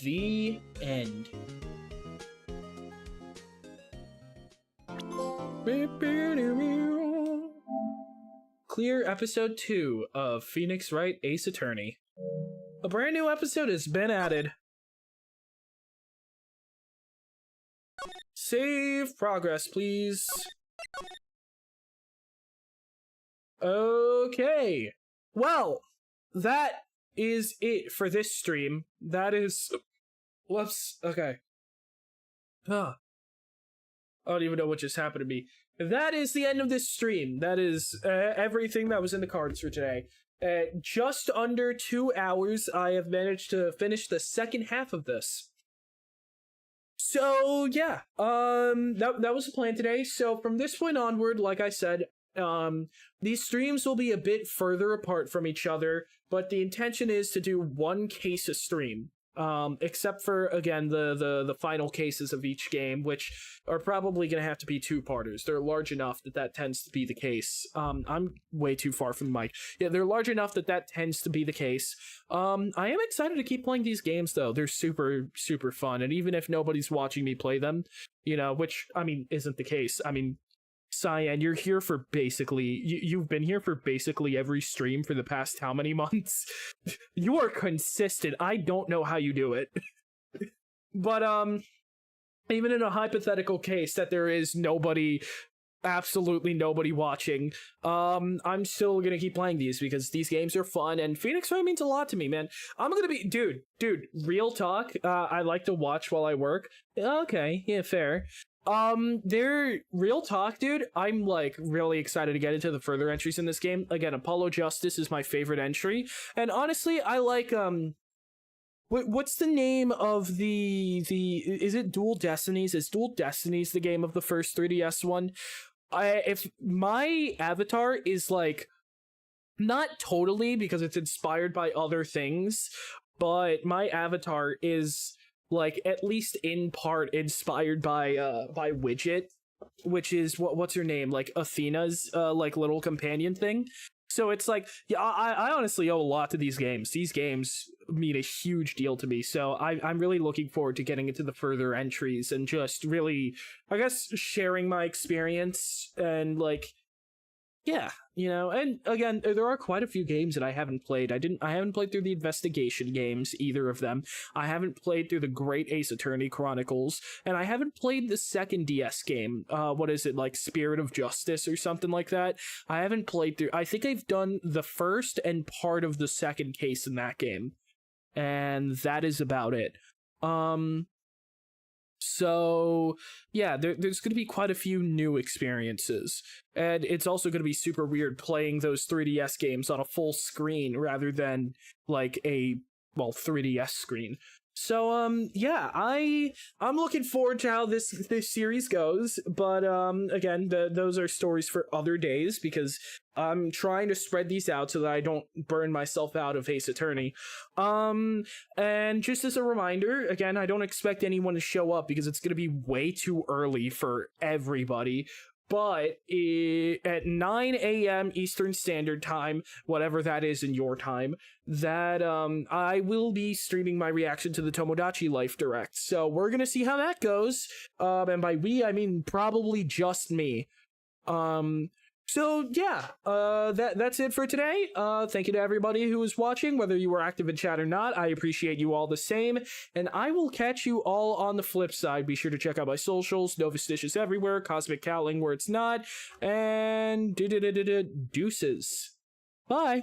The end. Clear episode 2 of Phoenix Wright Ace Attorney. A brand new episode has been added. Save progress, please. Okay. Well, that is it for this stream. That is... Whoops. Okay. I don't even know what just happened to me. That is the end of this stream. That is everything that was in the cards for today. Just under 2 hours, I have managed to finish the second half of this. So yeah, that was the plan today. So from this point onward, like I said, these streams will be a bit further apart from each other, but the intention is to do 1 case a stream. Except for, again, the final cases of each game, which are probably going to have to be 2-parters. They're large enough that tends to be the case. I'm way too far from the mic. Yeah, they're large enough that tends to be the case. I am excited to keep playing these games, though. They're super, super fun, and even if nobody's watching me play them, you know, which, I mean, isn't the case. I mean, Cyan, you're here for basically, you've been here for basically every stream for the past how many months? You are consistent. I don't know how you do it. But, even in a hypothetical case that there is nobody, absolutely nobody watching, I'm still gonna keep playing these because these games are fun, and Phoenix Wright means a lot to me, man. I'm gonna be, dude, real talk, I like to watch while I work. Okay, yeah, fair. They're real talk, dude. I'm like really excited to get into the further entries in this game. Again, Apollo Justice is my favorite entry, and honestly, I like what's the name of the is it Dual Destinies? Is Dual Destinies the game of the first 3DS one? If my avatar is like, not totally because it's inspired by other things, but my avatar is like at least in part inspired by Widget, which is what's her name, like Athena's like little companion thing. So it's like, yeah, I honestly owe a lot to these games. These games mean a huge deal to me. So I'm really looking forward to getting into the further entries and just really, I guess, sharing my experience and like, yeah, you know, and again, there are quite a few games that I haven't played. I haven't played through the investigation games, either of them. I haven't played through the Great Ace Attorney Chronicles, and I haven't played the second DS game. What is it, like Spirit of Justice or something like that? I haven't played through. I think I've done the first and part of the second case in that game, and that is about it. So yeah, there's going to be quite a few new experiences, and it's also going to be super weird playing those 3DS games on a full screen rather than like a 3DS screen. So yeah, I'm looking forward to how this series goes, but again, those are stories for other days because I'm trying to spread these out so that I don't burn myself out of Ace Attorney. And just as a reminder, again, I don't expect anyone to show up because it's going to be way too early for everybody. But at 9 a.m. Eastern Standard Time, whatever that is in your time, that I will be streaming my reaction to the Tomodachi Life Direct. So we're gonna see how that goes. And by we, I mean probably just me. So yeah, that's it for today. Thank you to everybody who was watching, whether you were active in chat or not. I appreciate you all the same, and I will catch you all on the flip side. Be sure to check out my socials, Novastitious everywhere, Cosmic Cowling where it's not, and deuces. Bye.